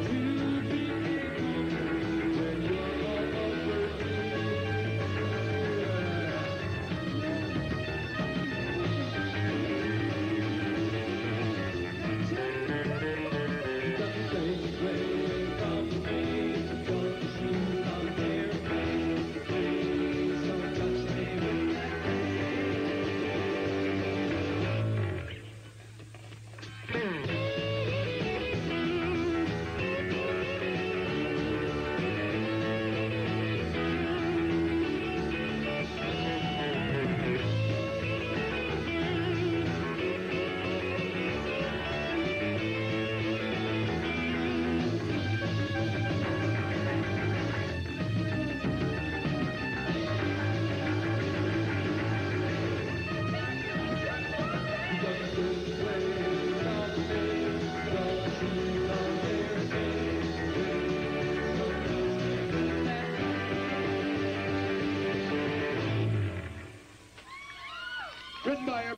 to be able when you're all over me. Written by our...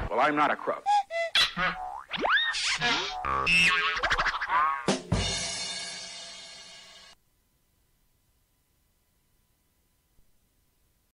Well, I'm not a crook.